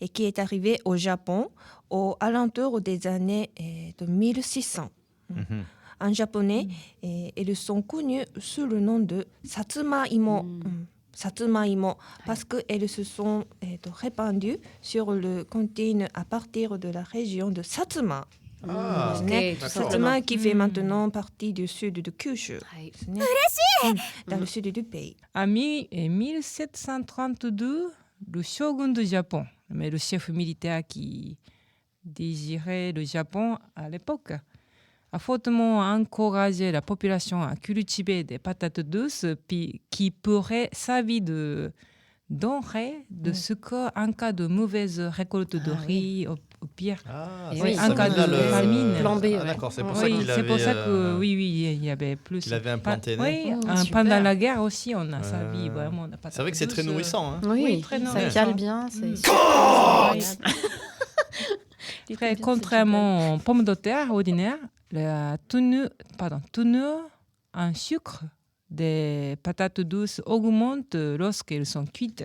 S2: et qui est arrivé au Japon aux alentours des années 1600. En japonais, elles sont connues sous le nom de satsumaimo. Satsumaimo, parce qu'elles se sont répandues sur le continent à partir de la région de Satsuma.
S6: Ah,
S5: Ok,
S2: Ne,
S5: tout
S2: Satsuma
S5: simplement.
S2: qui fait maintenant partie du sud de Kyushu.
S5: Aïe.
S2: Dans le sud du pays.
S1: En 1732, le shogun du Japon, mais le chef militaire qui dirigeait le Japon à l'époque, a fortement encouragé la population à cultiver des patates douces qui pourraient servir de denrées de secours en cas de mauvaise récolte de riz, au pire.
S6: Ah,
S5: Et
S6: ça,
S5: oui,
S6: ça
S5: en cas
S6: vient
S5: de
S6: là,
S1: famine.
S5: Plan B,
S6: Ah,
S5: ouais.
S6: d'accord, c'est pour ça
S1: Oui,
S6: qu'il
S1: c'est
S6: avait.
S1: pour ça que oui, il y avait plus.
S6: Il avait implanté. né?
S1: Oui,
S5: Oh, super.
S1: pendant la guerre aussi, on a servi vraiment la patate
S6: C'est vrai que c'est très
S1: douce.
S6: nourrissant. Hein.
S5: Oui,
S1: Oui, très
S5: ça
S1: nourrissant.
S5: cale bien. C'est
S1: Mm.
S5: super agréable.
S1: Après, contrairement aux pommes de terre ordinaires, la tenue en sucre des patates douces augmente lorsqu'elles sont cuites.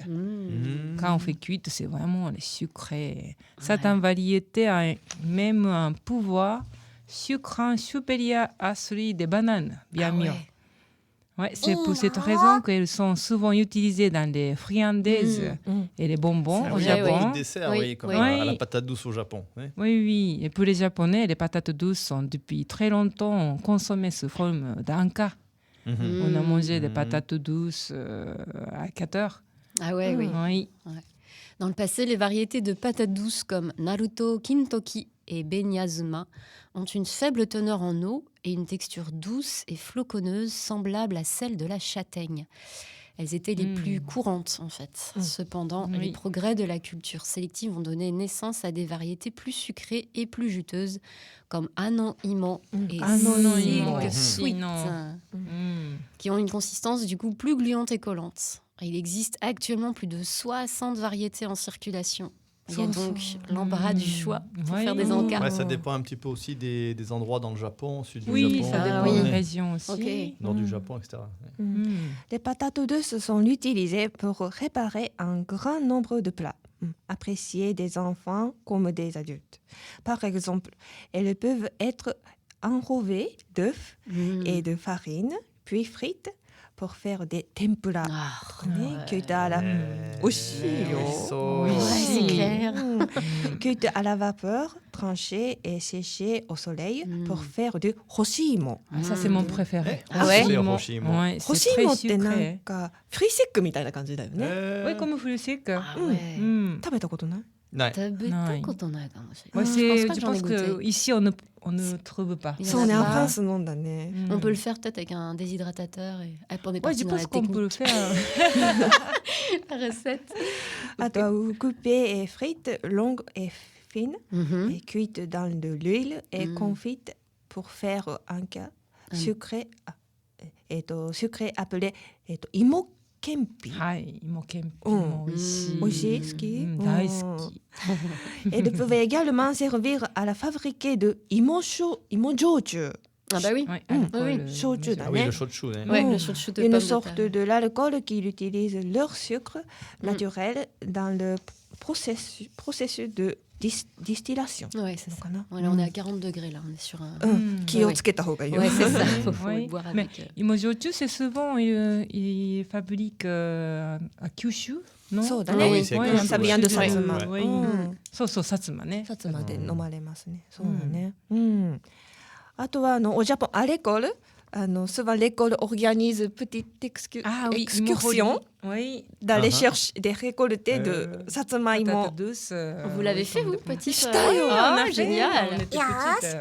S1: Quand on fait cuite, c'est vraiment les sucrés. Certaines variétés ont même un pouvoir sucrant supérieur à celui des bananes, bien mieux. Ouais, c'est pour cette raison qu'elles sont souvent utilisées dans les friandises et les bonbons
S6: C'est
S1: au
S6: vrai,
S1: Japon.
S6: beaucoup de desserts,
S5: Oui,
S6: oui, comme
S5: oui.
S6: à la patate douce au Japon. Oui.
S1: Oui. Et pour les Japonais, les patates douces sont depuis très longtemps consommées sous forme d'anka.
S6: Mhm.
S1: On a mangé des patates douces à 4 heures.
S5: Ah ouais, oui.
S1: Oui.
S5: Dans le passé, les variétés de patates douces comme Naruto, Kintoki et Benyazuma ont une faible teneur en eau et une texture douce et floconneuse semblable à celle de la châtaigne. Elles étaient les plus courantes en fait. Cependant,
S1: Oui.
S5: les progrès de la culture sélective ont donné naissance à des variétés plus sucrées et plus juteuses comme Anon Imo et
S1: Imo.
S5: Silk Sweet,
S1: Non.
S5: qui ont une consistance du coup plus gluante et collante. Il existe actuellement plus de 60 variétés en circulation. Il y a donc l'embarras du choix pour
S1: Oui.
S5: faire des encas.
S6: Ouais, ça dépend un petit peu aussi des endroits dans le Japon, sud du
S1: Oui,
S6: Japon,
S1: ça dépend
S5: oui.
S1: des régions aussi.
S5: Ok.
S6: nord du Japon, etc.
S2: Les patates douces sont utilisées pour réparer un grand nombre de plats, appréciés des enfants comme des adultes. Par exemple, elles peuvent être enrobées d'œufs et de farine, puis frites pour faire des tempura. Cuites à la...
S5: Ouais, c'est clair.
S2: Cuites à la vapeur, tranchées et séchées au soleil pour faire du hoshimo.
S1: Ah, ça, c'est mon préféré.
S5: Ah ouais?
S1: Hoshimo.
S6: Hoshimo.
S1: Ouais, c'est très
S2: Hoshimo ってなん
S1: sucré.
S2: かフリーセックみたいな感じだよね。
S1: Oui, comme fruit sec.
S5: Ah ouais.
S2: 食べたことない？
S6: Ouais.
S5: 食べたことないかもしれな
S1: Ouais,
S5: い。
S1: c'est,
S5: pense pas
S1: je
S5: que j'en ai
S1: pense
S5: goûté.
S1: qu'ici, on ne trouve pas.
S5: Il y en
S2: そう
S5: a
S2: ね、
S5: pas.
S2: アンフランス飲んだね。
S5: On peut le faire peut-être avec un déshydratateur. Et... Ah, on est
S1: Ouais,
S5: parti
S1: je
S5: dans
S1: pense
S5: la
S1: qu'on peut le
S5: technique.
S1: faire.
S5: La recette.
S2: あとはcoupées et frites longues et fines
S5: Mhm.
S2: et cuites dans de l'huile et confites pour faire un cas sucré, sucré appelé 芋けんぴ。
S1: はい、芋けんぴ
S2: うん
S1: も美味しい。
S2: 美味しい？好き？
S1: うん大好き。
S2: Elles peuvent également servir à la fabriquer de芋焼酎。
S5: Ah bah oui.
S1: Ouais,
S2: Mm.
S1: alcool,
S5: Oui,
S2: shochu,
S6: Ah oui, le shochu. Né?
S5: Ouais,
S2: Mm.
S5: le shochu de
S2: Une
S5: pomme de
S2: sorte
S5: terre.
S2: de l'alcool qui utilise leur sucre naturel dans le processus de distillation.
S5: Ouais, c'est ça.
S2: かな。
S5: Voilà, on est à 40 degrés là. On est sur un.
S2: 気をつけた方がいいよ。
S5: Ouais, c'est ça. Faut
S1: Oui.
S5: le boire
S1: Mais
S5: avec.
S1: Imojochu, c'est souvent, il fabrique à Kyushu, non?
S2: そうだ
S6: Ah
S2: ね。
S6: oui, c'est
S1: Ouais,
S6: Kyushu,
S2: ça vient de
S1: ouais.
S2: Satsuma.
S1: Oui. そうそう、薩摩ね。
S2: 薩摩で飲まれますね。そうだね。うん。あとはおジャポンアレコール souvent l'école organise petite excursion
S1: Oui.
S2: d'aller chercher des récoltés de satsamaimo.
S1: Patate douce.
S5: Vous l'avez fait, vous, petite
S2: Shitayo.
S5: Ah,
S1: on a fait,
S5: génial.
S1: on était petites,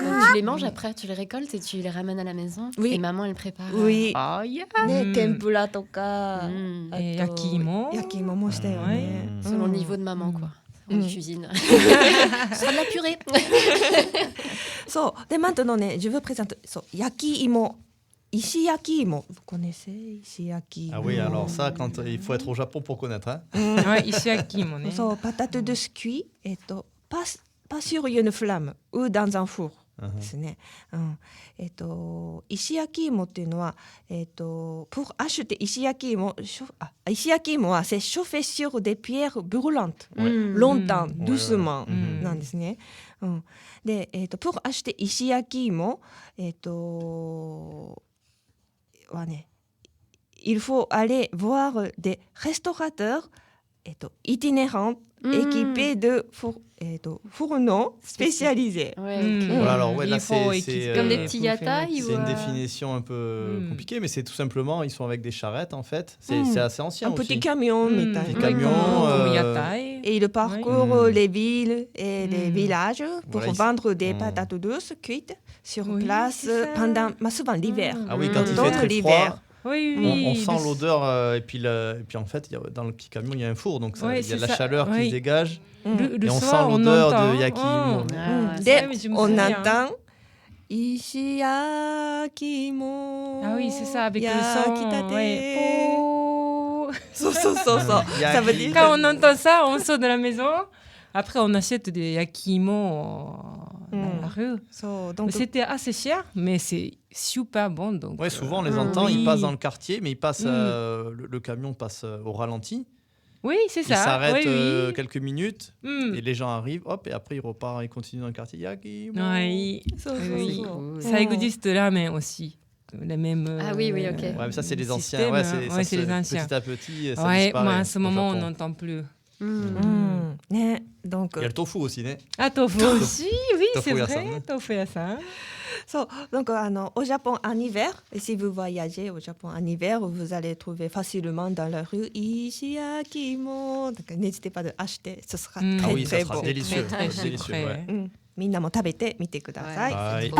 S5: Donc, tu les manges après, tu les récoltes et tu les ramènes à la maison.
S2: Oui.
S5: Et maman, elle prépare.
S2: Oui.
S5: Ah, yeah.
S2: ね、天ぷらとか、
S5: Mm.
S2: あと
S1: Et yakimo.
S2: 焼き芋もしたよね。
S5: Selon le niveau de maman, quoi. En cuisine. Ce sera de la purée.
S2: そうでmaintenantね、je veux présenter そう焼き芋、石焼き芋。Vous connaissez 石焼き芋
S6: Ah oui, alors ça, quand il faut être au Japon pour connaître. Hein.
S1: Ouais, ishiyakimo ね。
S2: そうpatate de cuit pas sur une flamme ou dans un four ですね。石焼き芋っていうのはpour acheter 石焼き芋はc'est chauffé sur des pierres brûlantes longtemps doucement なんですね。でpour acheter 石焼き芋はね、il faut aller voir des restaurateurs itinérants équipés de fourneaux spécialisés.
S5: Ouais,
S1: Mm.
S5: ok.
S6: Voilà, alors ouais, là
S1: Il faut
S6: c'est
S1: équiper.
S5: Comme des
S6: euh,
S5: petits yatai
S6: c'est
S5: ou
S6: une définition un peu compliquée, mais c'est tout simplement, ils sont avec des charrettes en fait. C'est assez ancien
S2: Un
S6: aussi.
S2: petit camion, mais
S6: Petit
S1: Oui,
S6: camion,
S1: comme
S6: euh,
S1: yatai.
S2: et il parcourt
S6: Oui.
S2: les villes et les villages pour
S6: Voilà,
S2: vendre des
S6: Mm.
S2: patates douces cuites sur
S1: Oui,
S2: place
S1: c'est ça.
S2: pendant souvent l'hiver.
S6: Ah oui, quand il
S2: Dans
S6: fait très
S2: l'hiver.
S6: froid,
S1: Oui,
S6: on
S1: oui.
S6: sent l'odeur et puis en fait, dans le petit camion, il y a un four, donc
S1: Ouais,
S6: il y a de
S1: c'est
S6: la
S1: ça.
S6: chaleur qui
S1: Oui.
S6: se dégage.
S1: Le
S6: Et on
S1: soir,
S6: sent l'odeur
S1: entend.
S6: de yakimo.
S5: Ah, ouais.
S1: Ouais, mais
S2: De,
S1: je me
S2: on
S1: souviens.
S2: entend Ishiyakimo.
S1: Ah oui, c'est ça, avec le son.
S2: Yakitate.
S1: Ouais. Oh.
S2: So. Ça veut dire.
S1: Quand on entend ça, on sort de la maison. Après, on achète des yakimo dans la rue.
S2: So, donc,
S1: C'était assez cher, mais c'est super bon. Donc,
S6: Ouais, souvent on les
S1: ah,
S6: entend, ils
S1: oui.
S6: passent dans le quartier, mais ils passent, le camion passe au ralenti.
S1: Oui, c'est
S6: Il
S1: ça.
S6: s'arrête
S1: oui, oui.
S6: quelques minutes
S1: Mm.
S6: et les gens arrivent, hop, et après il repart, il continue dans le quartier. Yakimo.
S1: Oui.
S2: so.
S1: Oui.
S5: Cool.
S1: Ça existe là, mais aussi. Les mêmes,
S5: Ah oui, oui, ok.
S6: Ouais, mais ça c'est les anciens.
S1: systèmes,
S6: Ouais,
S1: ouais, c'est les anciens.
S6: Petit à petit, ça
S1: Ouais,
S6: disparaît
S1: moi, à ce
S6: au
S1: moment, on
S6: Japon.
S1: n'entend plus.
S2: Mm. Ne, donc,
S6: Il y a le tofu aussi, né.
S1: Ah, tofu aussi, oui,
S6: Tofu
S1: c'est
S6: yasan,
S1: vrai.
S6: hein.
S1: Tofu yasan.
S2: donc au Japon en hiver, et si vous voyagez au Japon en hiver, vous allez trouver facilement dans la rue Ishiyakimo. Donc n'hésitez pas d'acheter, ce sera
S1: Mm.
S2: très
S6: Ah oui, ça
S2: très
S6: sera
S2: bon.
S6: délicieux.
S1: Très, très
S6: délicieux,
S1: sucré.
S6: ouais.
S2: みんなも食べてみてください。
S6: はい。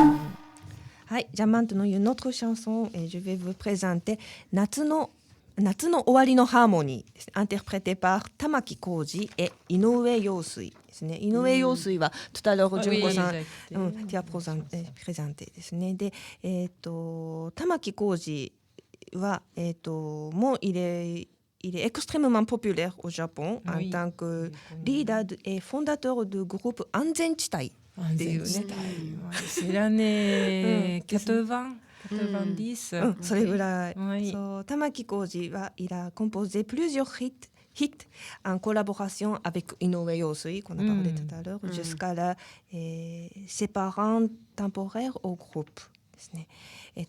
S2: はい、じゃあmaintenant une autre chanson et je vais vous présenter 夏の終わりのハーモニーですね、interprété par 玉置浩二et 井上陽水ですね。井上陽水はtout à l'heure 純子さん、tu as présentéですね。で、玉置浩二はもうil est extrêmement populaire au Japon en
S1: Oui.
S2: tant que leader et fondateur du groupe 安全地帯。っていうね。
S1: C'est l'année 80, 90.
S2: それぐらい。
S1: Oui.
S2: そう玉置浩二はil a composé plusieurs hits en collaboration avec Inoue Yosui qu'on a parlé tout à l'heure jusqu'à la séparant temporaire au groupe ですね。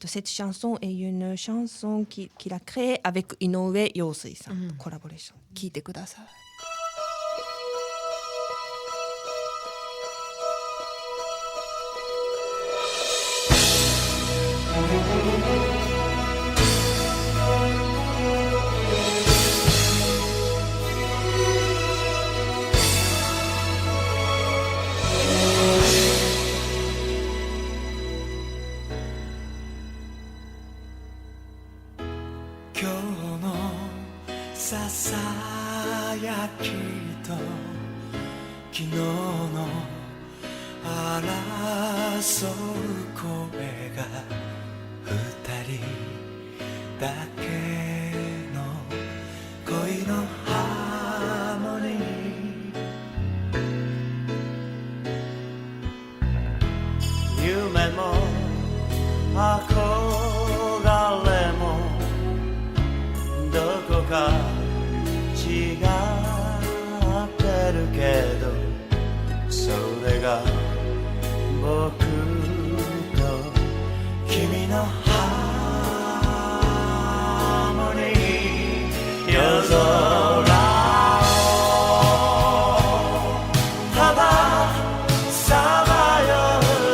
S2: cette chanson est une chanson qu'il a créée avec Inoue Yosui さんとコラボレーション。聞いてください。
S8: 今日のささやきと昨日の争う声が二人だけの恋のハーモニー夢も憧れもどこか違ってるけどそれが僕と君のハーモニー夜空をたださまよ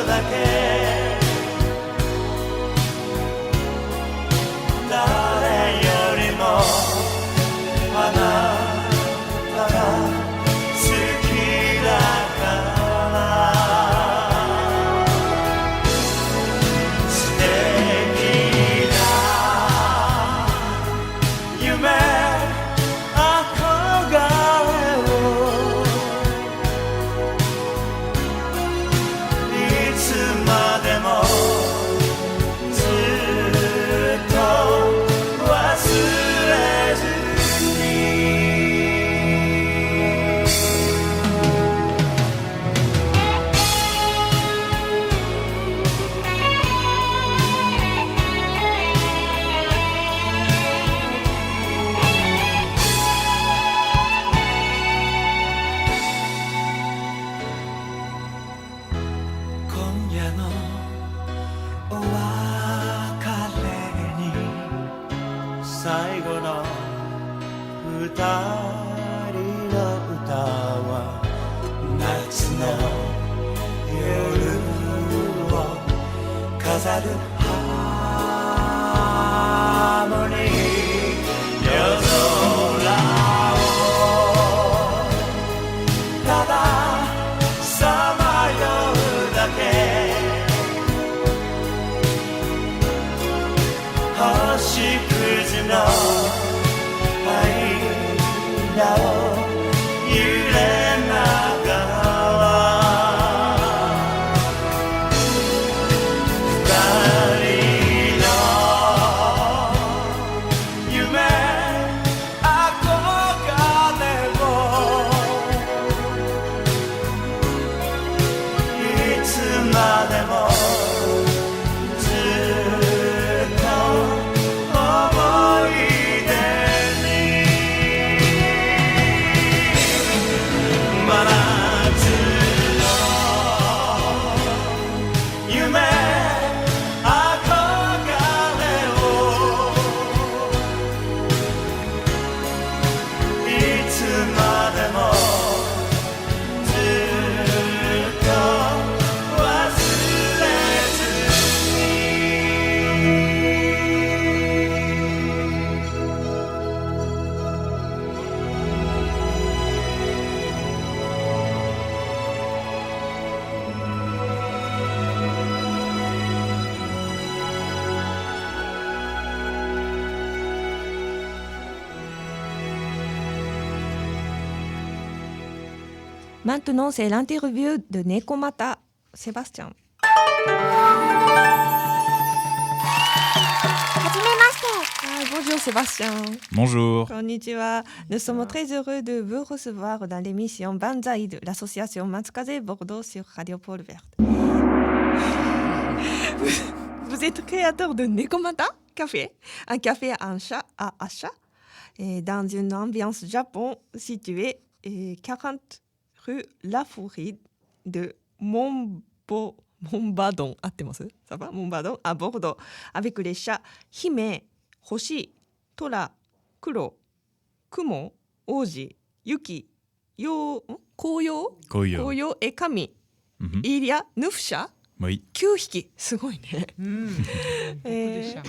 S8: うだけ夜のお別れに最後の二人の歌は夏の夜を飾るハーモニー夜空をたださまようだけ星屑の間を揺れながら二人の夢憧れをいつまでもずっと思い出に真夏の夢憧れをいつまでもずっと忘れずに
S2: Maintenant, c'est l'interview de Nekomata, Sébastien. Bonjour Sébastien.
S3: Bonjour.
S2: Konnichiwa. Nous sommes très heureux de vous recevoir dans l'émission Banzai de l'association Matsukaze Bordeaux sur Radio Pôle Verte. Vous êtes créateur de Nekomata Café, un café à achat, et dans une ambiance Japon située 40 rue La Fourride de Montbadon, ça va, Montbadon à Bordeaux, avec les chats Hime, Hoshi, Tora, Kuro, Kumo, Oji, Yuki, Koyo et Kami.
S3: Mhm.
S2: Il y a 9 chats,
S3: Oui.
S2: 9匹。すごいね。
S1: Beaucoup de chats.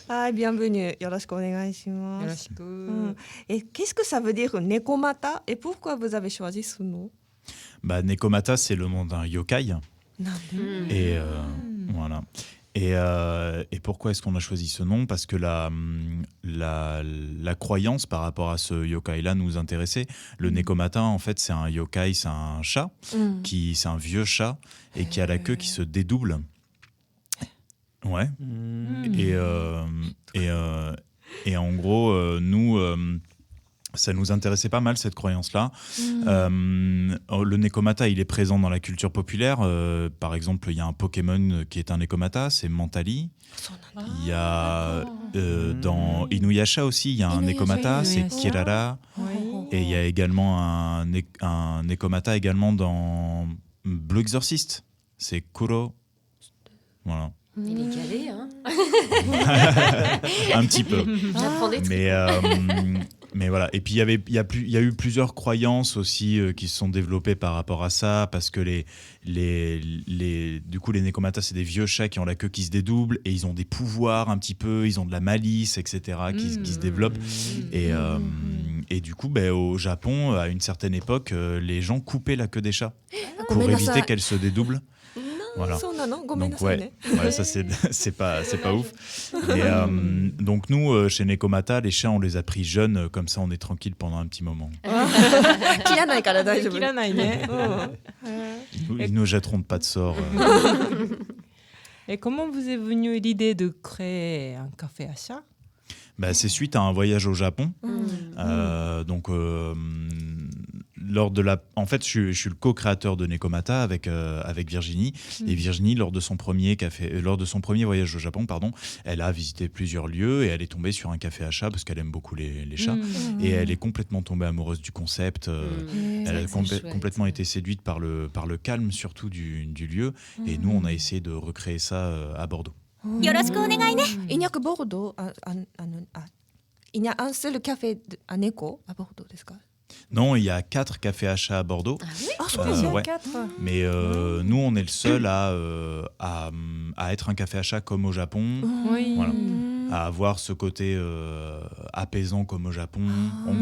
S2: はい、bienvenue. よろしくお願いします。
S1: よろしく。
S2: Et qu'est-ce que ça veut dire Nekomata et pourquoi vous avez choisi ce nom?
S3: Bah, Nekomata, c'est le nom d'un yokai. Et voilà. Et pourquoi est-ce qu'on a choisi ce nom? Parce que la croyance par rapport à ce yokai-là nous intéressait. Le Nekomata, en fait, c'est un yokai, c'est un chat, c'est un vieux chat, et qui a la queue qui se dédouble. Ouais. Et en gros, nous... ça nous intéressait pas mal, cette croyance-là. Le Nekomata, il est présent dans la culture populaire. Par exemple, il y a un Pokémon qui est un Nekomata, c'est Mentali. Il y a dans Inuyasha aussi, il y a un Nekomata, c'est Kirara. Et il y a également un Nekomata également dans Blue Exorcist, c'est Kuro. Voilà.
S5: Il est calé, hein.
S3: Un petit peu.
S5: J'apprends des trucs.
S3: Mais voilà. Et puis il y a eu plusieurs croyances aussi qui se sont développées par rapport à ça, parce que du coup les Nekomata, c'est des vieux chats qui ont la queue qui se dédouble et ils ont des pouvoirs un petit peu, ils ont de la malice, etc. qui se développent. Et du coup, au Japon, à une certaine époque, les gens coupaient la queue des chats pour éviter qu'elle se dédouble. Voilà. Donc ouais, ça c'est pas ouf. Et, donc nous, chez Nekomata, les chats, on les a pris jeunes, comme ça on est tranquille pendant un petit moment. Ils nous jetteront pas de sort.
S1: Et comment vous est venue l'idée de créer un café à chat?
S3: C'est suite à un voyage au Japon. Donc En fait, je suis le co-créateur de Nekomata avec Virginie. Et Virginie, lors de son premier voyage au Japon, elle a visité plusieurs lieux et elle est tombée sur un café à chat parce qu'elle aime beaucoup les chats. Et elle est complètement tombée amoureuse du concept. Elle a complètement été séduite par le calme, surtout du lieu. Et nous, on a essayé de recréer ça à Bordeaux.
S9: よろしくお願いね。
S2: Il n'y a que Bordeaux. Il n'y a un seul café à Neko à Bordeaux, n'est-ce pas?
S3: Non, il y a 4 cafés achats à Bordeaux. Ouais.
S1: 4.
S3: Mais nous, on est le seul à être un café achat comme au Japon.
S1: Oui.
S3: Voilà. À avoir ce côté apaisant comme au Japon.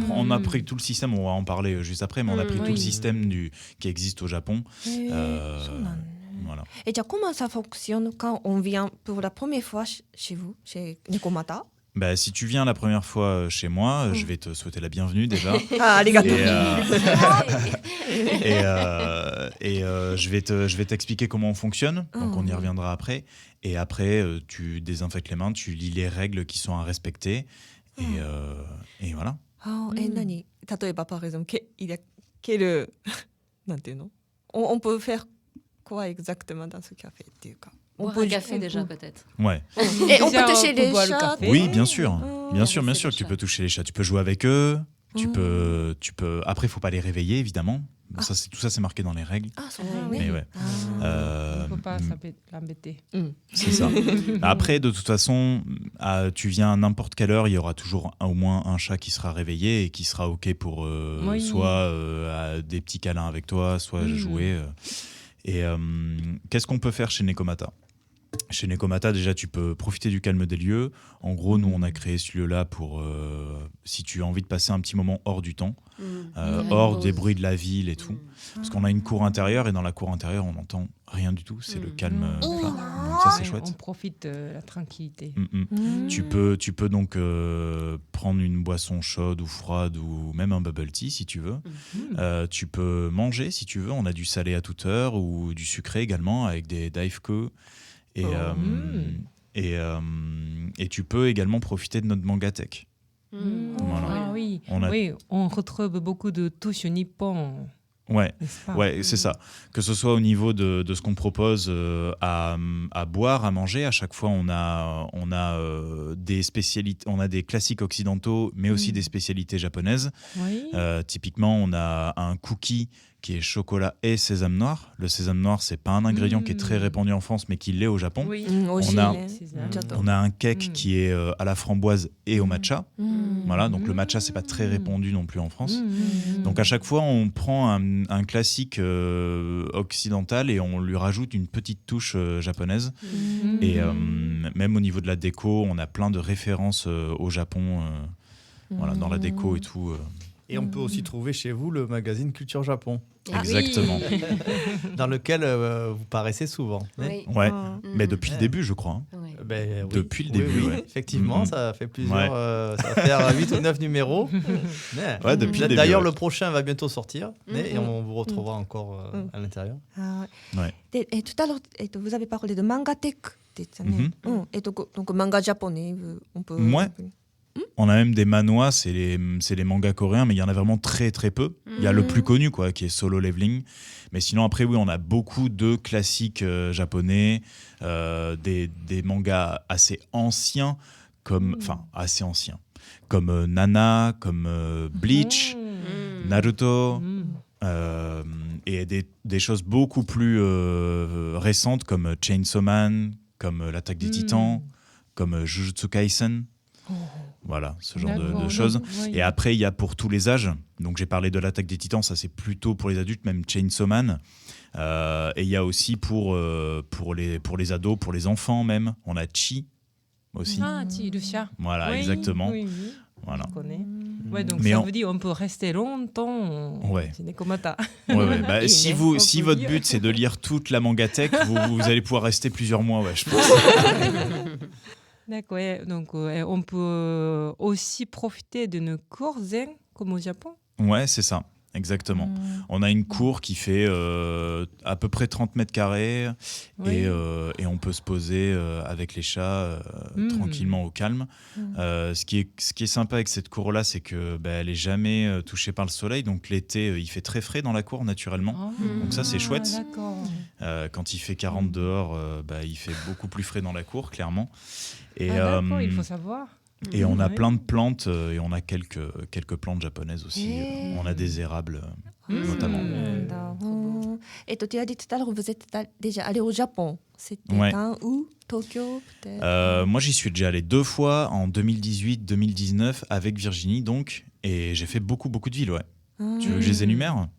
S3: On a pris tout le système, on va en parler juste après, mais on a pris tout le système qui existe au Japon. Voilà.
S2: Et comment ça fonctionne quand on vient pour la première fois chez vous, chez Nekomata?
S3: Bah, si tu viens la première fois chez moi, je vais te souhaiter la bienvenue déjà.
S2: Ah, arigato.
S3: Et je vais t'expliquer comment on fonctionne. Donc on y reviendra après. Et après, tu désinfectes les mains, tu lis les règles qui sont à respecter. Et voilà.
S2: Et nani? 例えば par exemple, il y a quel なんていうの? On peut faire quoi exactement dans ce café っていうか?
S5: Boire un café déjà peut-être.
S3: Ouais.
S2: Et on peut toucher les
S1: boire le
S2: chats?
S1: café.
S3: Oui, bien sûr. Bien sûr
S5: c'est
S3: que
S5: les
S3: tu
S5: chats.
S3: peux toucher les chats. Tu peux jouer avec eux. Tu peux. Après, il faut pas les réveiller, évidemment. Bon, tout ça, c'est marqué dans les règles.
S2: Ah, c'est vrai.
S3: Mais ouais.
S1: On ne peut pas l'embêter.
S3: C'est ça. Après, de toute façon, tu viens à n'importe quelle heure, il y aura toujours au moins un chat qui sera réveillé et qui sera OK pour soit des petits câlins avec toi, soit jouer. Et qu'est-ce qu'on peut faire chez Nekomata? Chez Nekomata, déjà, tu peux profiter du calme des lieux. En gros, nous, on a créé ce lieu-là pour, si tu as envie de passer un petit moment hors du temps, hors des bruits de la ville et tout. Parce qu'on a une cour intérieure et dans la cour intérieure, on n'entend rien du tout. C'est le calme plat. Donc ça, c'est chouette.
S1: On profite de la tranquillité.
S3: Tu peux donc prendre une boisson chaude ou froide ou même un bubble tea si tu veux. Tu peux manger si tu veux. On a du salé à toute heure ou du sucré également avec des daifku. Et tu peux également profiter de notre mangatech. Voilà.
S1: Ah oui.
S3: On
S1: retrouve beaucoup de touches nippon.
S3: Ouais, c'est ça. Que ce soit au niveau de ce qu'on propose à boire, à manger, à chaque fois on a des spécialités, on a des classiques occidentaux, mais aussi des spécialités japonaises.
S1: Oui.
S3: Typiquement, on a un cookie qui est chocolat et sésame noir. Le sésame noir, c'est pas un ingrédient qui est très répandu en France, mais qui l'est au Japon.
S1: Oui.
S3: On a un cake qui est à la framboise et au matcha. Voilà, donc le matcha, c'est pas très répandu non plus en France. Donc à chaque fois, on prend un classique occidental et on lui rajoute une petite touche japonaise. Et même au niveau de la déco, on a plein de références au Japon, voilà, dans la déco et tout.
S6: Et on peut aussi trouver chez vous le magazine Culture Japon.
S3: Exactement.
S6: Dans lequel vous paraissez souvent.
S5: Oui.
S3: Ouais, mais depuis le début, je crois.
S6: Ben, oui.
S3: Depuis le début,
S6: oui.
S3: ouais.
S6: Effectivement, ça fait plusieurs. Ça va faire 8 ou 9 numéros.
S3: Ouais, depuis le début.
S6: D'ailleurs,
S3: ouais.
S6: le prochain va bientôt sortir et on vous retrouvera encore à l'intérieur.
S3: Ouais.
S2: Et tout à l'heure, vous avez parlé de mangatech. Et donc manga japonais, on peut.
S3: Ouais. On a même des manhwas, c'est les mangas coréens, mais il y en a vraiment très très peu. Il y a le plus connu, quoi, qui est Solo Leveling. Mais sinon, après, oui, on a beaucoup de classiques japonais, des mangas assez anciens, comme Nana, comme Bleach, Naruto, et des choses beaucoup plus récentes comme Chainsaw Man, comme l'Attaque des Titans, comme Jujutsu Kaisen. Voilà, ce genre de choses.
S1: Oui.
S3: Et après, il y a pour tous les âges. Donc, j'ai parlé de l'Attaque des Titans, ça c'est plutôt pour les adultes, même Chainsaw Man. Et il y a aussi pour les ados, pour les enfants même. On a Chi aussi.
S1: Ah, Chi, le chat.
S3: Voilà,
S1: Oui,
S3: exactement.
S1: Oui.
S3: Voilà.
S1: Je connais. Ouais, donc
S3: Mais
S1: ça veut dire qu'on peut rester longtemps chez Nekomata.
S3: Ouais. Bah, si votre but c'est de lire toute la mangatech, vous allez pouvoir rester plusieurs mois, ouais, je pense.
S1: D'accord, donc on peut aussi profiter d'une cours zen comme au Japon.
S3: Ouais, c'est ça. exactement. On a une cour qui fait à peu près 30 mètres carrés et on peut se poser avec les chats tranquillement au calme. Ce qui est sympa avec cette cour-là, c'est que elle est jamais touchée par le soleil. Donc l'été, il fait très frais dans la cour naturellement. Donc ça, c'est chouette. Quand il fait 40 dehors, il fait beaucoup plus frais dans la cour, clairement. Et,
S1: d'accord, il faut savoir.
S3: Et on a plein de plantes et on a quelques plantes japonaises aussi. On a des érables notamment.
S2: Tu as dit tout à l'heure, vous êtes déjà allé au Japon. C'était quand, où, Tokyo peut-être
S3: Moi, j'y suis déjà allé 2 fois, en 2018-2019, avec Virginie, donc. Et j'ai fait beaucoup de villes, ouais. Tu veux que je les énumère?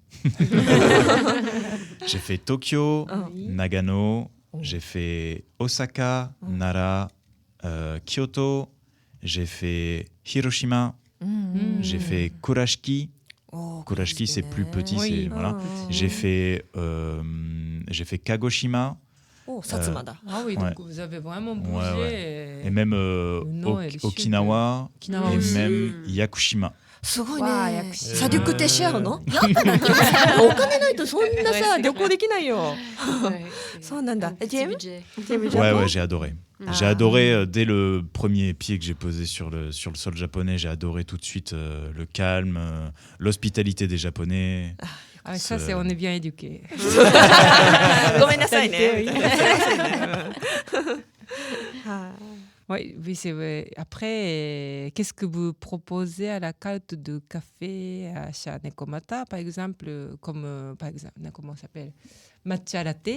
S3: J'ai fait Tokyo, Nagano, j'ai fait Osaka, Nara, Kyoto, j'ai fait Hiroshima, j'ai fait Kurashiki. Kurashiki, c'est plus petit. Voilà. J'ai fait Kagoshima.
S2: Satsumada.
S1: Ah oui, donc vous avez vraiment bougé.
S3: Et même Okinawa, et même Yakushima.
S2: すごいね。Ça a dû coûter cher, non? お金ないとそんなさ旅行できないよ。そうなんだ。
S3: Ouais, j'ai adoré. J'ai adoré dès le premier pied que j'ai posé sur le sol japonais. J'ai adoré tout de suite le calme, l'hospitalité des Japonais.
S1: Ah, ça, on est bien éduqués.
S2: ごめんなさいね。
S1: Oui, c'est vrai. Après, qu'est-ce que vous proposez à la carte de café à chez Nekomata, par exemple, comment ça s'appelle? Matcha latte.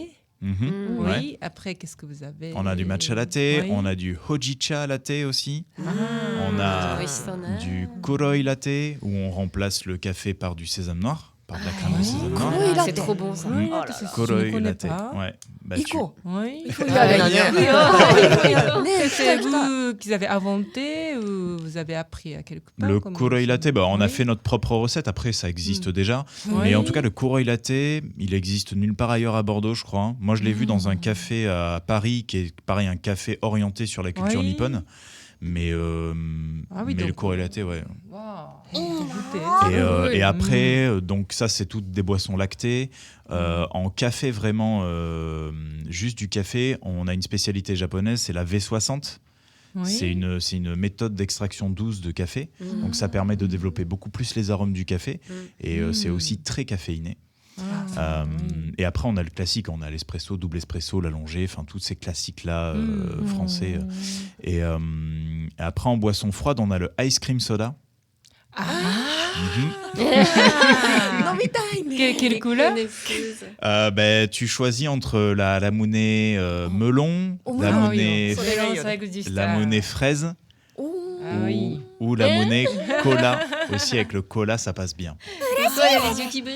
S1: Oui. Après, qu'est-ce que vous avez?
S3: On a du matcha latte, on a du hojicha latte aussi. On a du kuroi latte où on remplace le café par du sésame noir. Par de la crème de sésame noir.
S5: C'est trop bon ça.
S3: Kuroi latte. Ouais.
S2: Il faut
S5: y aller.
S1: C'est vous qui avez inventé ou vous avez appris à quelque part?
S3: Le kuroi latte, on a fait notre propre recette. Après, ça existe déjà. Mais en tout cas, le kuroi latte, il existe nulle part ailleurs à Bordeaux, je crois. Moi, je l'ai vu dans un café à Paris, qui est pareil, un café orienté sur la culture nippone. Mais le kuroi latte, ouais. Et après, donc ça, c'est toutes des boissons lactées. En café, vraiment, juste du café, on a une spécialité japonaise, c'est la V60. C'est une méthode d'extraction douce de café. Donc ça permet de développer beaucoup plus les arômes du café. Et c'est aussi très caféiné. Et après, on a le classique, on a l'espresso, double espresso, l'allongé, enfin tous ces classiques-là français. Et après, en boisson froide, on a le ice cream soda.
S1: Quelle couleur?
S3: Tu choisis entre la monnaie melon, la monnaie fraise ou la monnaie cola. Aussi, avec le cola, ça passe bien.
S5: Les yeux qui brillent.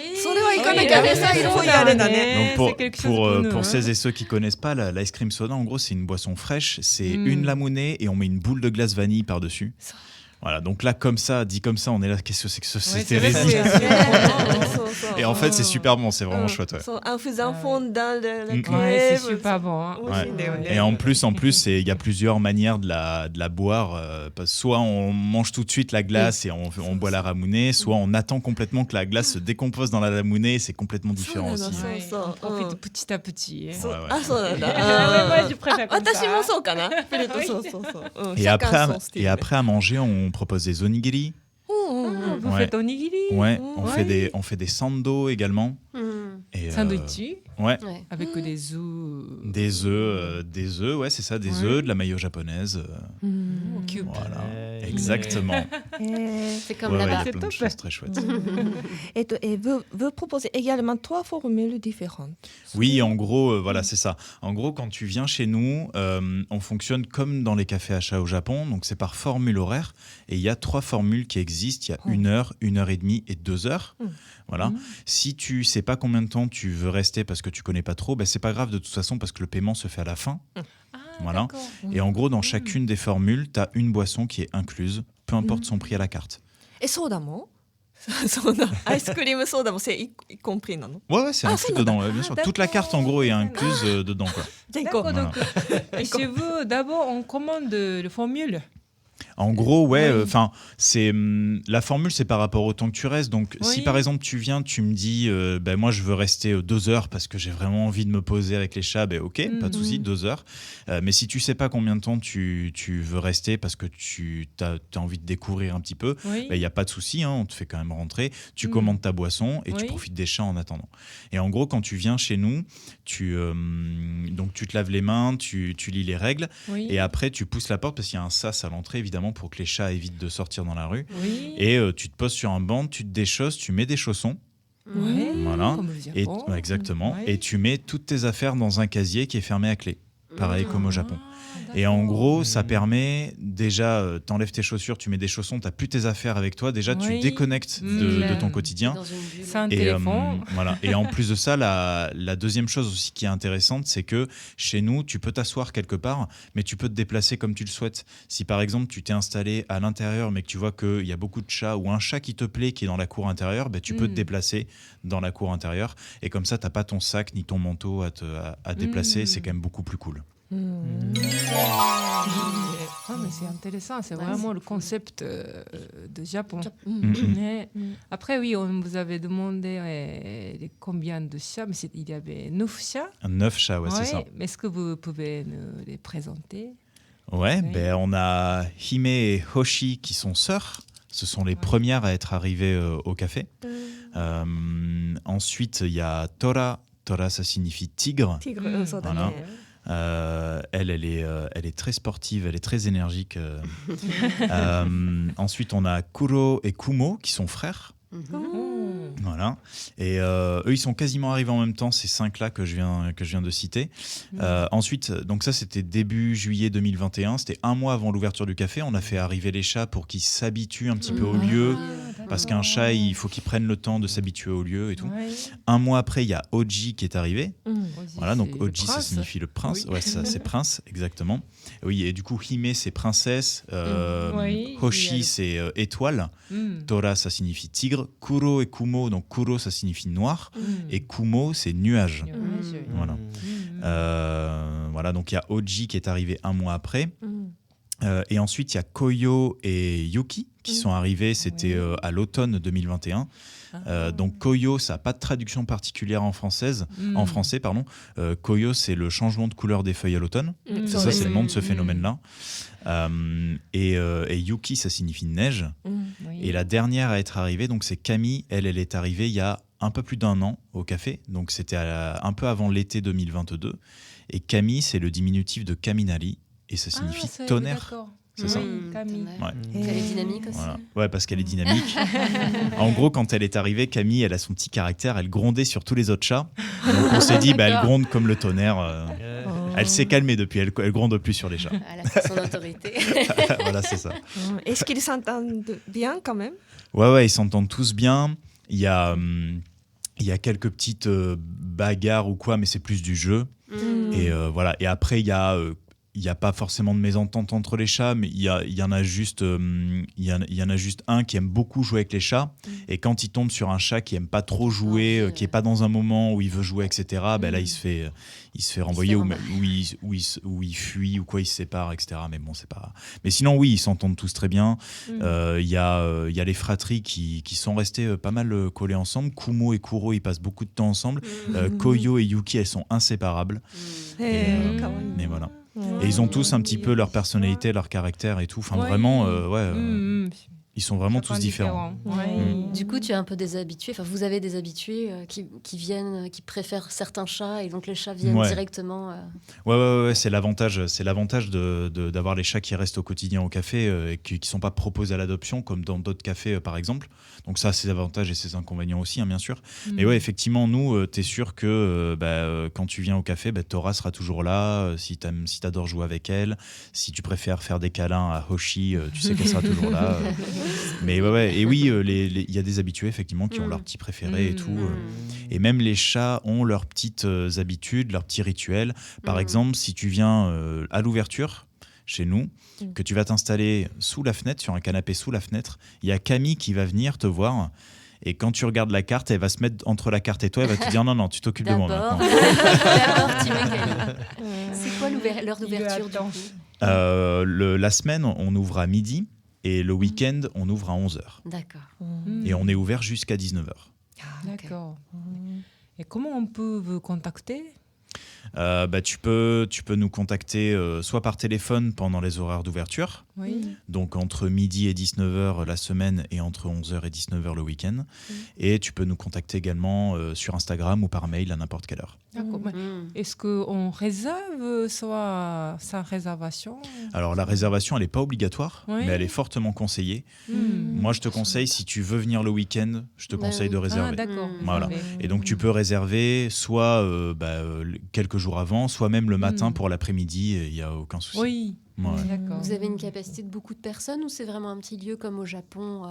S3: Donc pour celles et ceux qui connaissent pas, l'ice cream soda, en gros, c'est une boisson fraîche. C'est une lamounée et on met une boule de glace vanille par-dessus. Voilà, donc là, dit comme ça, on est là, qu'est-ce que c'est que cette hérésie? Et en fait, c'est super bon, c'est vraiment chouette.
S2: En faisant fondre dans le
S1: c'est super bon.
S3: Et en plus, il y a plusieurs manières de la boire. Soit on mange tout de suite la glace et on boit la ramounée, soit on attend complètement que la glace se décompose dans la ramounée, c'est complètement différent aussi.
S1: On fait petit à petit.
S2: Moi,
S1: je préfère comme ça.
S3: Et après, à manger, on propose des onigiri.
S1: Vous faites onigiri?
S3: Ouais, on fait des sando également.
S1: Sandwich?
S3: Ouais.
S1: Avec des œufs.
S3: Des œufs, ouais, c'est ça, des œufs, de la mayo japonaise.
S1: Cube.
S3: Voilà, exactement.
S5: C'est comme là-bas.
S3: Il y a plein de choses très chouettes.
S2: Et vous proposez également 3 formules différentes.
S3: Oui, en gros, voilà, c'est ça. En gros, quand tu viens chez nous, on fonctionne comme dans les cafés achats au Japon, donc c'est par formule horaire. Et il y a 3 formules qui existent. Il y a 1 heure, 1 heure et demie et 2 heures. Voilà. Si tu sais pas combien de temps tu veux rester parce que tu connais pas trop, c'est pas grave de toute façon parce que le paiement se fait à la fin. Voilà. Et en gros, dans chacune des formules, tu as une boisson qui est incluse, peu importe son prix à la carte.
S2: Et soda mo? Ice cream soda mo, c'est y compris, non?
S3: Ouais, c'est inclus dedans, bien sûr. Toute la carte, en gros, est incluse dedans, quoi.
S1: D'accord, donc chez vous, d'abord, on commande le formule.
S3: En gros, c'est la formule, c'est par rapport au temps que tu restes. Donc, si par exemple tu viens, tu me dis, moi je veux rester 2 heures parce que j'ai vraiment envie de me poser avec les chats, ok, pas de souci, 2 heures. Mais si tu sais pas combien de temps tu veux rester parce que tu as envie de découvrir un petit peu, il y a pas de souci, on te fait quand même rentrer. Tu commandes ta boisson et tu profites des chats en attendant. Et en gros, quand tu viens chez nous, tu te laves les mains, tu lis les règles et après tu pousses la porte parce qu'il y a un sas à l'entrée évidemment pour que les chats évitent de sortir dans la rue. Et tu te poses sur un banc, tu te déchausses, tu mets des chaussons. Voilà. Exactement. Et tu mets toutes tes affaires dans un casier qui est fermé à clé. Pareil comme au Japon. Et en gros, ça permet déjà, t'enlèves tes chaussures, tu mets des chaussons, t'as plus tes affaires avec toi. Déjà, tu déconnectes de ton quotidien.
S1: C'est un téléphone.
S3: Voilà. Et en plus de ça, la deuxième chose aussi qui est intéressante, c'est que chez nous, tu peux t'asseoir quelque part, mais tu peux te déplacer comme tu le souhaites. Si par exemple, tu t'es installé à l'intérieur, mais que tu vois qu'il y a beaucoup de chats ou un chat qui te plaît, qui est dans la cour intérieure, tu peux te déplacer dans la cour intérieure. Et comme ça, t'as pas ton sac ni ton manteau à déplacer. C'est quand même beaucoup plus cool.
S1: Mais c'est intéressant, c'est vraiment le concept de Japon. Après, on vous avait demandé combien de chats, mais il y avait 9 chats.
S3: 9 chats, c'est ça.
S1: Mais est-ce que vous pouvez nous les présenter?
S3: On a Hime et Hoshi qui sont sœurs. Ce sont les premières à être arrivées au café. Ensuite, il y a Tora. Tora, ça signifie tigre. Voilà. Elle est très sportive, elle est très énergique. Ensuite, on a Kuro et Kumo qui sont frères. Voilà. Et eux, ils sont quasiment arrivés en même temps, ces 5-là que je viens de citer. Ensuite, donc ça, c'était début juillet 2021. C'était un mois avant l'ouverture du café. On a fait arriver les chats pour qu'ils s'habituent un petit peu au lieu. Parce qu'un chat, il faut qu'il prenne le temps de s'habituer au lieu et tout. Un mois après, il y a Oji qui est arrivé. Voilà, donc Oji, ça signifie le prince. Ça, c'est prince, exactement. Oui, et du coup, Hime, c'est princesse. Hoshi, c'est étoile. Tora, ça signifie tigre. Kuro et Kumo, donc Kuro, ça signifie noir. Et Kumo, c'est nuage. Voilà, donc il y a Oji qui est arrivé un mois après. Et ensuite, il y a Koyo et Yuki qui sont arrivés, c'était à l'automne 2021. Donc Koyo, ça n'a pas de traduction particulière en français. Koyo, c'est le changement de couleur des feuilles à l'automne. C'est le nom de ce phénomène-là. Et Yuki, ça signifie neige. Et la dernière à être arrivée, donc c'est Camille. Elle est arrivée il y a un peu plus d'1 an au café. Donc c'était un peu avant l'été 2022. Et Camille, c'est le diminutif de Kaminari. Et ça signifie tonnerre. C'est ça
S5: Camille. Elle est dynamique aussi.
S3: Voilà. Parce qu'elle est dynamique. En gros, quand elle est arrivée, Camille, elle a son petit caractère. Elle grondait sur tous les autres chats. Donc on s'est dit, elle gronde comme le tonnerre. Elle s'est calmée depuis. Elle gronde plus sur les chats.
S5: Elle a son autorité.
S3: Voilà, c'est ça.
S2: Est-ce qu'ils s'entendent bien quand même?
S3: Ouais, ils s'entendent tous bien. Il y a quelques petites bagarres ou quoi, mais c'est plus du jeu. Et voilà. Et après, il y a pas forcément de mésentente entre les chats, mais il y en a juste un qui aime beaucoup jouer avec les chats. Et quand il tombe sur un chat qui aime pas trop jouer, qui est pas dans un moment où il veut jouer, etc., là il se fait renvoyer ou il fuit ou quoi, il se sépare, etc. Mais bon, c'est pas. Mais sinon, oui, ils s'entendent tous très bien. Il y a les fratries qui sont restés pas mal collés ensemble. Kumo et Kuro, ils passent beaucoup de temps ensemble. Koyo et Yuki, elles sont inséparables. Mais voilà. Et ils ont tous un petit peu leur personnalité, leur caractère et tout. Enfin, vraiment, ils sont vraiment tous différents.
S5: Du coup, tu as un peu des habitués. Enfin, vous avez des habitués qui viennent, qui préfèrent certains chats, et donc les chats viennent directement.
S3: Ouais, c'est l'avantage d'avoir les chats qui restent au quotidien au café et qui sont pas proposés à l'adoption comme dans d'autres cafés, par exemple. Donc ça, c'est ses avantages et ses inconvénients aussi, bien sûr. Mais ouais, effectivement, nous, t'es sûr que quand tu viens au café, Tora sera toujours là. Si t'adores jouer avec elle, si tu préfères faire des câlins à Hoshi, tu sais qu'elle sera toujours là. Mais et oui, il y a des habitués effectivement qui ont leurs petits préférés et tout. Et même les chats ont leurs petites habitudes, leurs petits rituels. Par exemple, si tu viens à l'ouverture chez nous, que tu vas t'installer sous la fenêtre, sur un canapé sous la fenêtre, il y a Camille qui va venir te voir. Et quand tu regardes la carte, elle va se mettre entre la carte et toi, elle va te dire non, tu t'occupes de moi maintenant.
S5: D'abord, tu mets Camille. C'est quoi l'heure d'ouverture du coup ?
S3: La semaine, on ouvre à midi et le week-end, on ouvre à 11h.
S5: D'accord.
S3: Et on est ouvert jusqu'à 19h.
S1: D'accord. Et comment on peut vous contacter?
S3: Tu peux nous contacter soit par téléphone pendant les horaires d'ouverture, donc entre midi et 19h la semaine et entre 11h et 19h le week-end. Et tu peux nous contacter également sur Instagram ou par mail à n'importe quelle heure.
S1: D'accord. Est-ce qu'on réserve soit sans réservation?
S3: Alors la réservation, elle n'est pas obligatoire,
S1: Oui.
S3: mais elle est fortement conseillée. Moi, je te conseille, si tu veux venir le week-end, je te conseille de réserver.
S1: Ah, d'accord.
S3: Voilà. Et donc tu peux réserver soit quelques jours avant, soit même le matin pour l'après-midi, il n'y a aucun souci.
S1: Oui.
S3: Ouais.
S1: D'accord.
S5: Vous avez une capacité de beaucoup de personnes ou c'est vraiment un petit lieu comme au Japon,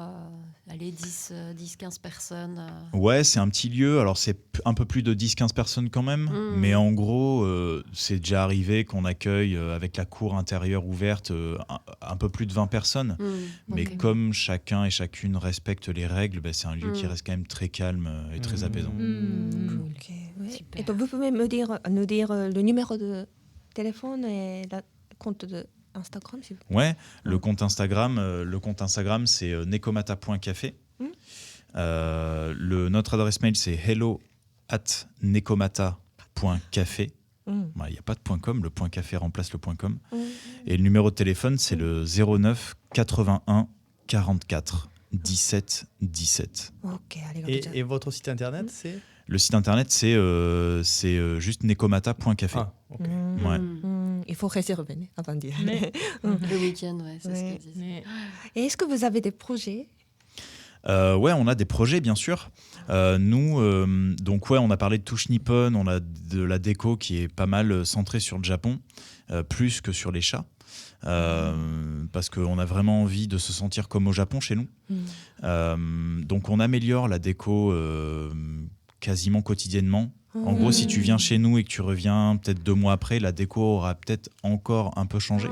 S5: allez, 10-15 personnes
S3: Ouais, c'est un petit lieu, alors c'est un peu plus de 10-15 personnes quand même, mais en gros, c'est déjà arrivé qu'on accueille avec la cour intérieure ouverte un peu plus de 20 personnes. Mais comme chacun et chacune respecte les règles, c'est un lieu qui reste quand même très calme et très apaisant.
S2: Ok, ouais. Vous pouvez nous dire le numéro de téléphone et le compte de Instagram, s'il vous plaît.
S3: Ouais, le compte Instagram, c'est nekomata.café. Notre adresse mail, c'est hello@nekomata.café. Il n'y a pas de .com, le .café remplace le .com. Et le numéro de téléphone, c'est le 09 81 44 17 17.
S2: Ok,
S6: Et votre site internet, c'est
S3: Le site internet, c'est juste nekomata.café.
S6: Ah, ok.
S3: Ouais.
S2: Il faut réserver avant d'y aller.
S5: Mais le week-end, ouais, c'est ce qu'ils disent.
S2: Et est-ce que vous avez des projets?
S3: Ouais, on a des projets, bien sûr. Nous, on a parlé de touche nippon, on a de la déco qui est pas mal centrée sur le Japon, plus que sur les chats. Parce qu'on a vraiment envie de se sentir comme au Japon chez nous. Donc on améliore la déco quasiment quotidiennement. En gros, si tu viens chez nous et que tu reviens peut-être 2 mois après, la déco aura peut-être encore un peu changé.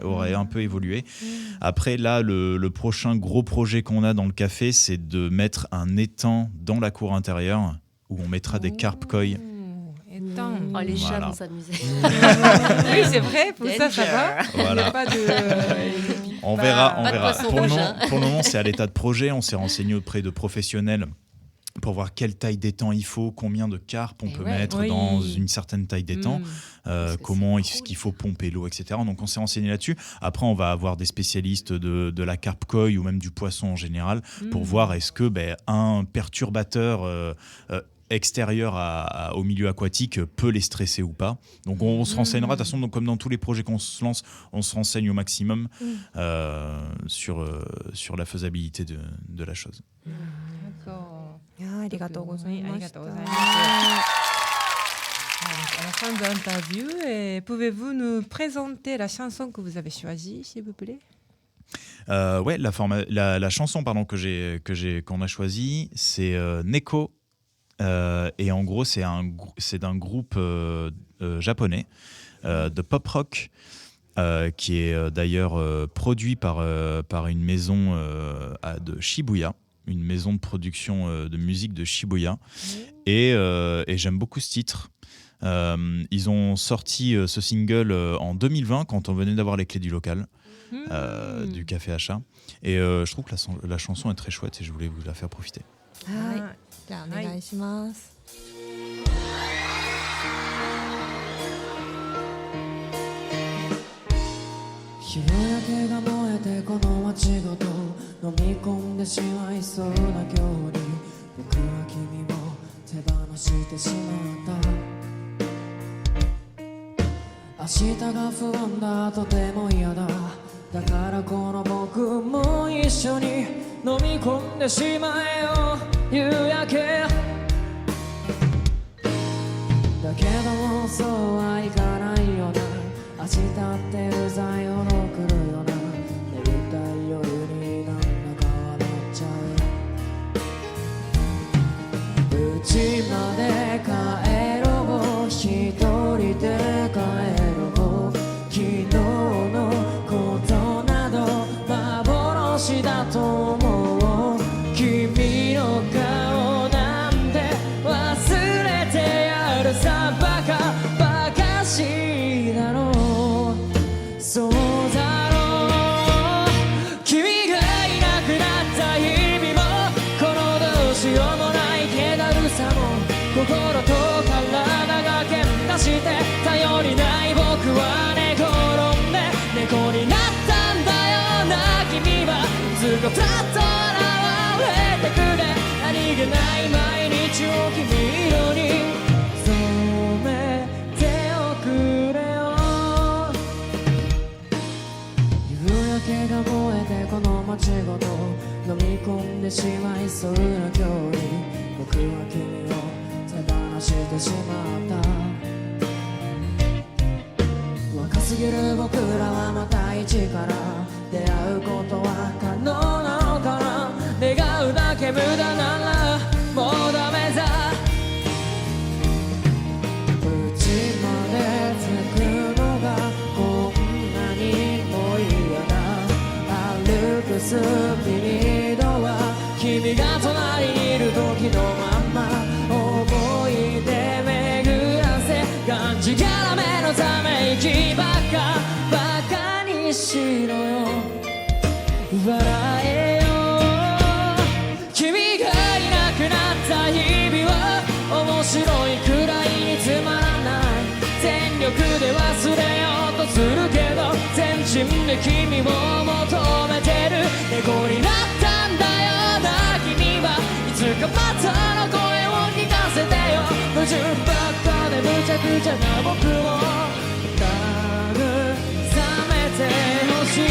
S3: Aurait un peu évolué. Après, là, le prochain gros projet qu'on a dans le café, c'est de mettre un étang dans la cour intérieure où on mettra des carp koi.
S5: Oh, les chats vont s'amuser.
S1: Oui, c'est vrai, pour ça va.
S3: Voilà.
S1: Il n'y a pas de...
S3: On verra.
S5: poisson
S3: Pour le
S5: rouge,
S3: moment, c'est à l'état de projet. On s'est renseigné auprès de professionnels pour voir quelle taille d'étang il faut, combien de carpes on peut mettre dans une certaine taille d'étang, comment est-ce qu'il faut pomper l'eau, etc. Donc on s'est renseigné là-dessus. Après, on va avoir des spécialistes de la carpe koi ou même du poisson en général pour voir est-ce que un perturbateur extérieur au milieu aquatique peut les stresser ou pas. Donc on se renseignera. De toute façon, donc, comme dans tous les projets qu'on se lance, on se renseigne au maximum sur la faisabilité de la chose.
S1: D'accord.
S2: ありがとうございました。
S1: ありがとうございます。À la fin de l'interview, pouvez-vous nous présenter la chanson que vous avez choisie, s'il vous plaît?
S3: Ouais, la chanson qu'on a choisie, c'est Neko. Et en gros, c'est d'un groupe japonais de pop rock qui est d'ailleurs produit par une maison de Shibuya, une maison de production de musique de Shibuya. Et j'aime beaucoup ce titre. Ils ont sorti ce single en 2020 quand on venait d'avoir les clés du local du café Achat. Et je trouve que la chanson est très chouette et je voulais vous la faire profiter.
S2: じゃあお願いします。
S7: 夕焼けが燃えてこの街ごと飲み込んでしまいそうな今日に僕は君を手放してしまった明日が不安だとても嫌だだからこの僕も一緒に飲み込んでしまえよ夕焼けだけどもそうはいかないよな明日ってうざいほど来るよな寝るたい夜になんだか笑っちゃう家まで帰ろう一人で帰ろう昨日のことなど幻だと思う君の顔なんて忘れてやるさバカバカしいだろう気ない毎日を君色に染めておくれよ。夕焼けが燃えてこの街ごと飲み込んでしまいそうな距離、僕は君を手放してしまった。若すぎる僕らはまた一から出会うことは可能なのかな。願うだけ無駄ならもうダメだ。家まで着くのがこんなにも嫌だ。歩くスピードは君が隣にいる時のまま、思い出巡らせがんじがらめのため息ばっかバカにしろよ、笑えよ。君がいなくなった日々は面白いくらいにつまらない。全力で忘れようとするけど全身で君を求めてる。猫になったんだよな君は。いつかまたの声を聞かせてよ。矛盾ばっかで無茶苦茶な僕を慰めてほしい。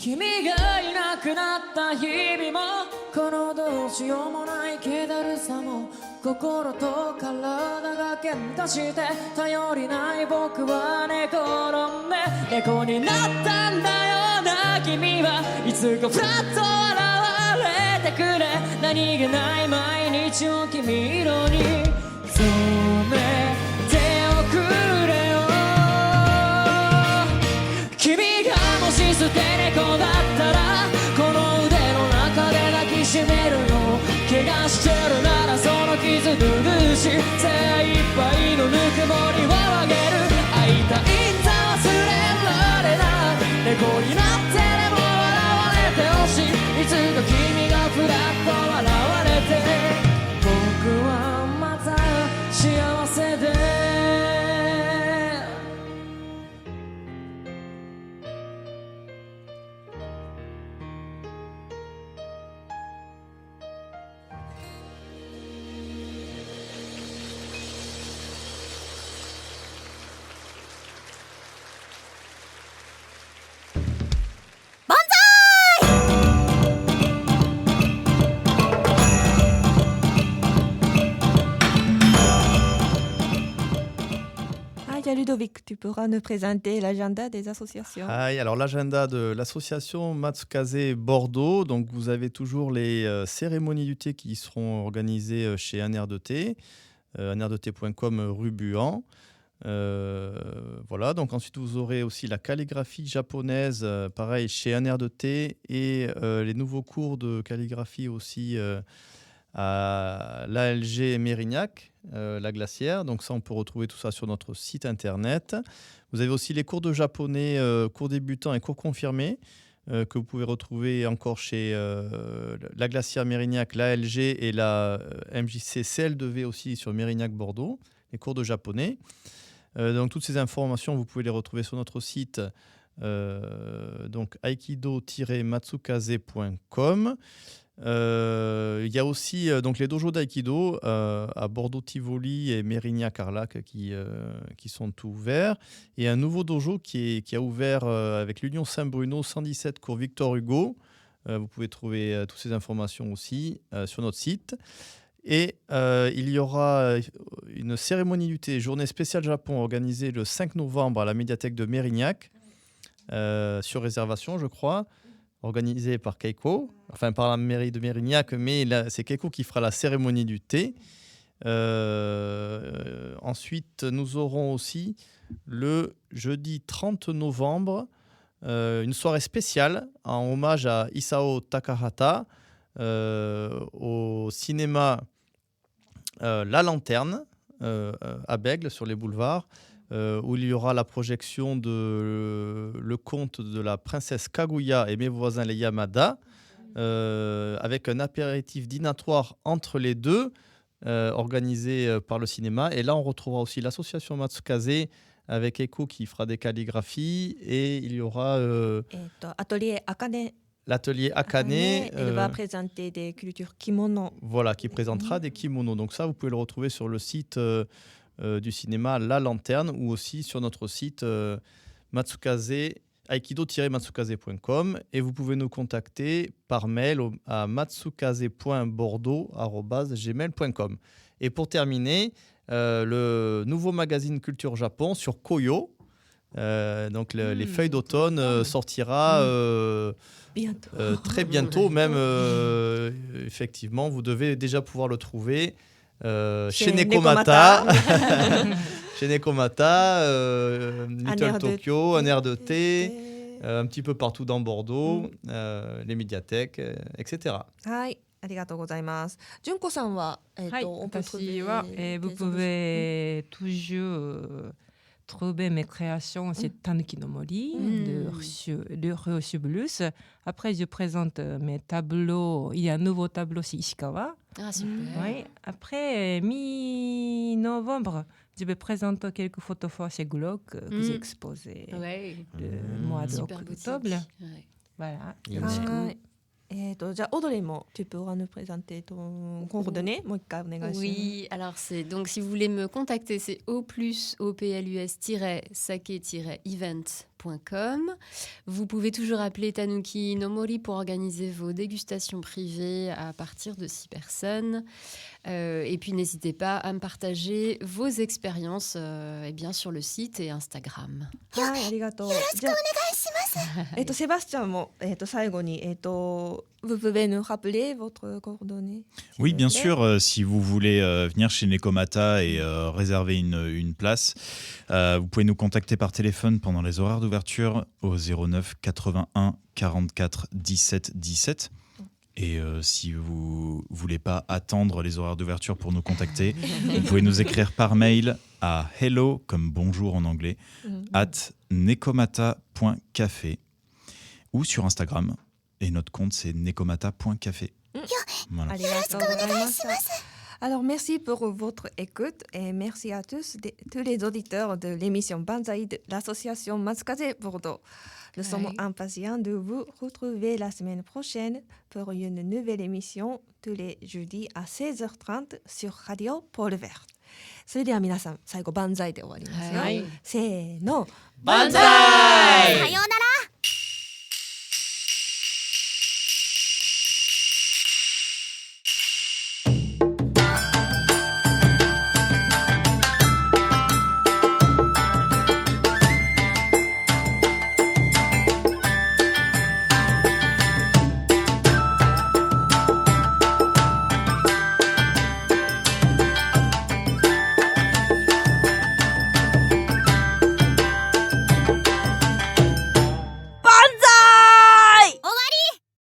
S7: 君がいなくなった日々もこのどうしようもない気だるさも心と体が喧嘩して頼りない僕は寝転んで猫になったんだよな君は。いつかふらっと現れてくれ。何気ない毎日を君色に染めておくれよ。君がもし捨て猫だったらこの腕の中で抱きしめるよ。怪我してるならその傷拭うし精一杯のぬくもりをあげる。会いたいんだ忘れられない猫になってでも笑われてほしい。いつか君がふらっと笑われて僕はまた幸せで。
S2: Ludovic, tu pourras nous présenter l'agenda des associations.
S6: Alors l'agenda de l'association Matsukaze Bordeaux. Donc vous avez toujours les cérémonies du thé qui seront organisées chez Un Air de Thé, unairdethé.com rue Buan. Voilà, donc ensuite vous aurez aussi la calligraphie japonaise, pareil chez Un Air de Thé, et les nouveaux cours de calligraphie aussi à l'ALG Mérignac, la glacière. Donc ça, on peut retrouver tout ça sur notre site internet. Vous avez aussi les cours de japonais, cours débutants et cours confirmés, que vous pouvez retrouver encore chez la glacière Mérignac, l'ALG et la MJC CL2V aussi sur Mérignac Bordeaux, les cours de japonais. Donc toutes ces informations, vous pouvez les retrouver sur notre site donc aikido-matsukaze.com. Il y a aussi donc les dojos d'aïkido à Bordeaux Tivoli et Mérignac Carlac qui sont ouverts, et un nouveau dojo qui a ouvert avec l'Union Saint-Bruno 117 cours Victor Hugo. Vous pouvez trouver toutes ces informations aussi sur notre site. Et il y aura une cérémonie du thé, journée spéciale Japon, organisée le 5 novembre à la médiathèque de Mérignac, sur réservation je crois, organisée par Keiko, enfin par la mairie de Mérignac, mais là, c'est Keiko qui fera la cérémonie du thé. Ensuite, nous aurons aussi le jeudi 30 novembre une soirée spéciale en hommage à Isao Takahata au cinéma La Lanterne, à Bègle, sur les boulevards, où il y aura la projection de le conte de la princesse Kaguya et mes voisins les Yamada, avec un apéritif dînatoire entre les deux, organisé par le cinéma. Et là, on retrouvera aussi l'association Matsukaze avec Eko qui fera des calligraphies, et il y aura
S2: Atelier Akane.
S6: l'atelier Akane,
S2: Elle va présenter des cultures kimono.
S6: voilà, qui présentera des kimonos. Donc ça, vous pouvez le retrouver sur le site du cinéma La Lanterne, ou aussi sur notre site Matsukaze, aikido-matsukaze.com, et vous pouvez nous contacter par mail à matsukaze.bordeaux@gmail.com. Et pour terminer, le nouveau magazine Culture Japon sur Koyo, donc les feuilles d'automne, sortira
S2: Bientôt.
S6: très bientôt, même effectivement, vous devez déjà pouvoir le trouver chez Nekomata. Chez Nekomata, Little Tokyo, un air de thé, un petit peu partout dans Bordeaux, les médiathèques, etc.
S2: はい、ありがとうございます。純子さんは、
S1: はい、
S2: on peut
S1: 私
S2: trouver
S1: は、
S2: des
S1: vous pouvez toujours trouver mes créations chez Tanuki no Mori, de rue Chibulus. Après, je présente mes tableaux. Il y a un nouveau tableau chez Ishikawa.
S5: Ah, super.
S1: Oui. Après, mi-novembre, je vais présenter quelques photos chez Glock que j'ai exposées
S5: Ouais.
S1: le mois
S5: Super boutique.
S1: d'octobre.
S5: Ouais.
S1: Voilà.
S2: はい。じゃあオドレーもtu pourras nous présenter ton coordonnée もう一回お願いします。
S5: Oui, alors c'est donc si vous voulez me contacter, c'est oplus-sake-event.com. Vous pouvez toujours appeler Tanuki no Mori pour organiser vos dégustations privées à partir de 6 personnes. Et puis n'hésitez pas à me partager vos expériences bien sur le site et Instagram.
S2: はい、ありがとう。よろしくお願いします。セバスチャンも最後にvous pouvez nous rappeler votre coordonnée?
S3: Oui, bien sûr. Si vous voulez venir chez Nekomata et réserver une place, vous pouvez nous contacter par téléphone pendant les horaires d'ouverture au 09 81 44 17 17. Et si vous voulez pas attendre les horaires d'ouverture pour nous contacter, vous pouvez nous écrire par mail à hello, comme bonjour en anglais, @nekomata.café, ou sur Instagram. Et notre compte, c'est nekomata.café. Voilà.
S2: ありがとうございました。Alors, merci pour votre écoute et merci à tous les auditeurs de l'émission Banzai de l'association Matsukaze Bordeaux. Nous sommes impatients de vous retrouver la semaine prochaine pour une nouvelle émission tous les jeudis à 16h30 sur Radio Pôle Vert. それでは皆さん、最後、万歳で終わりますよ。せーの。
S5: 万歳！
S9: さようなら。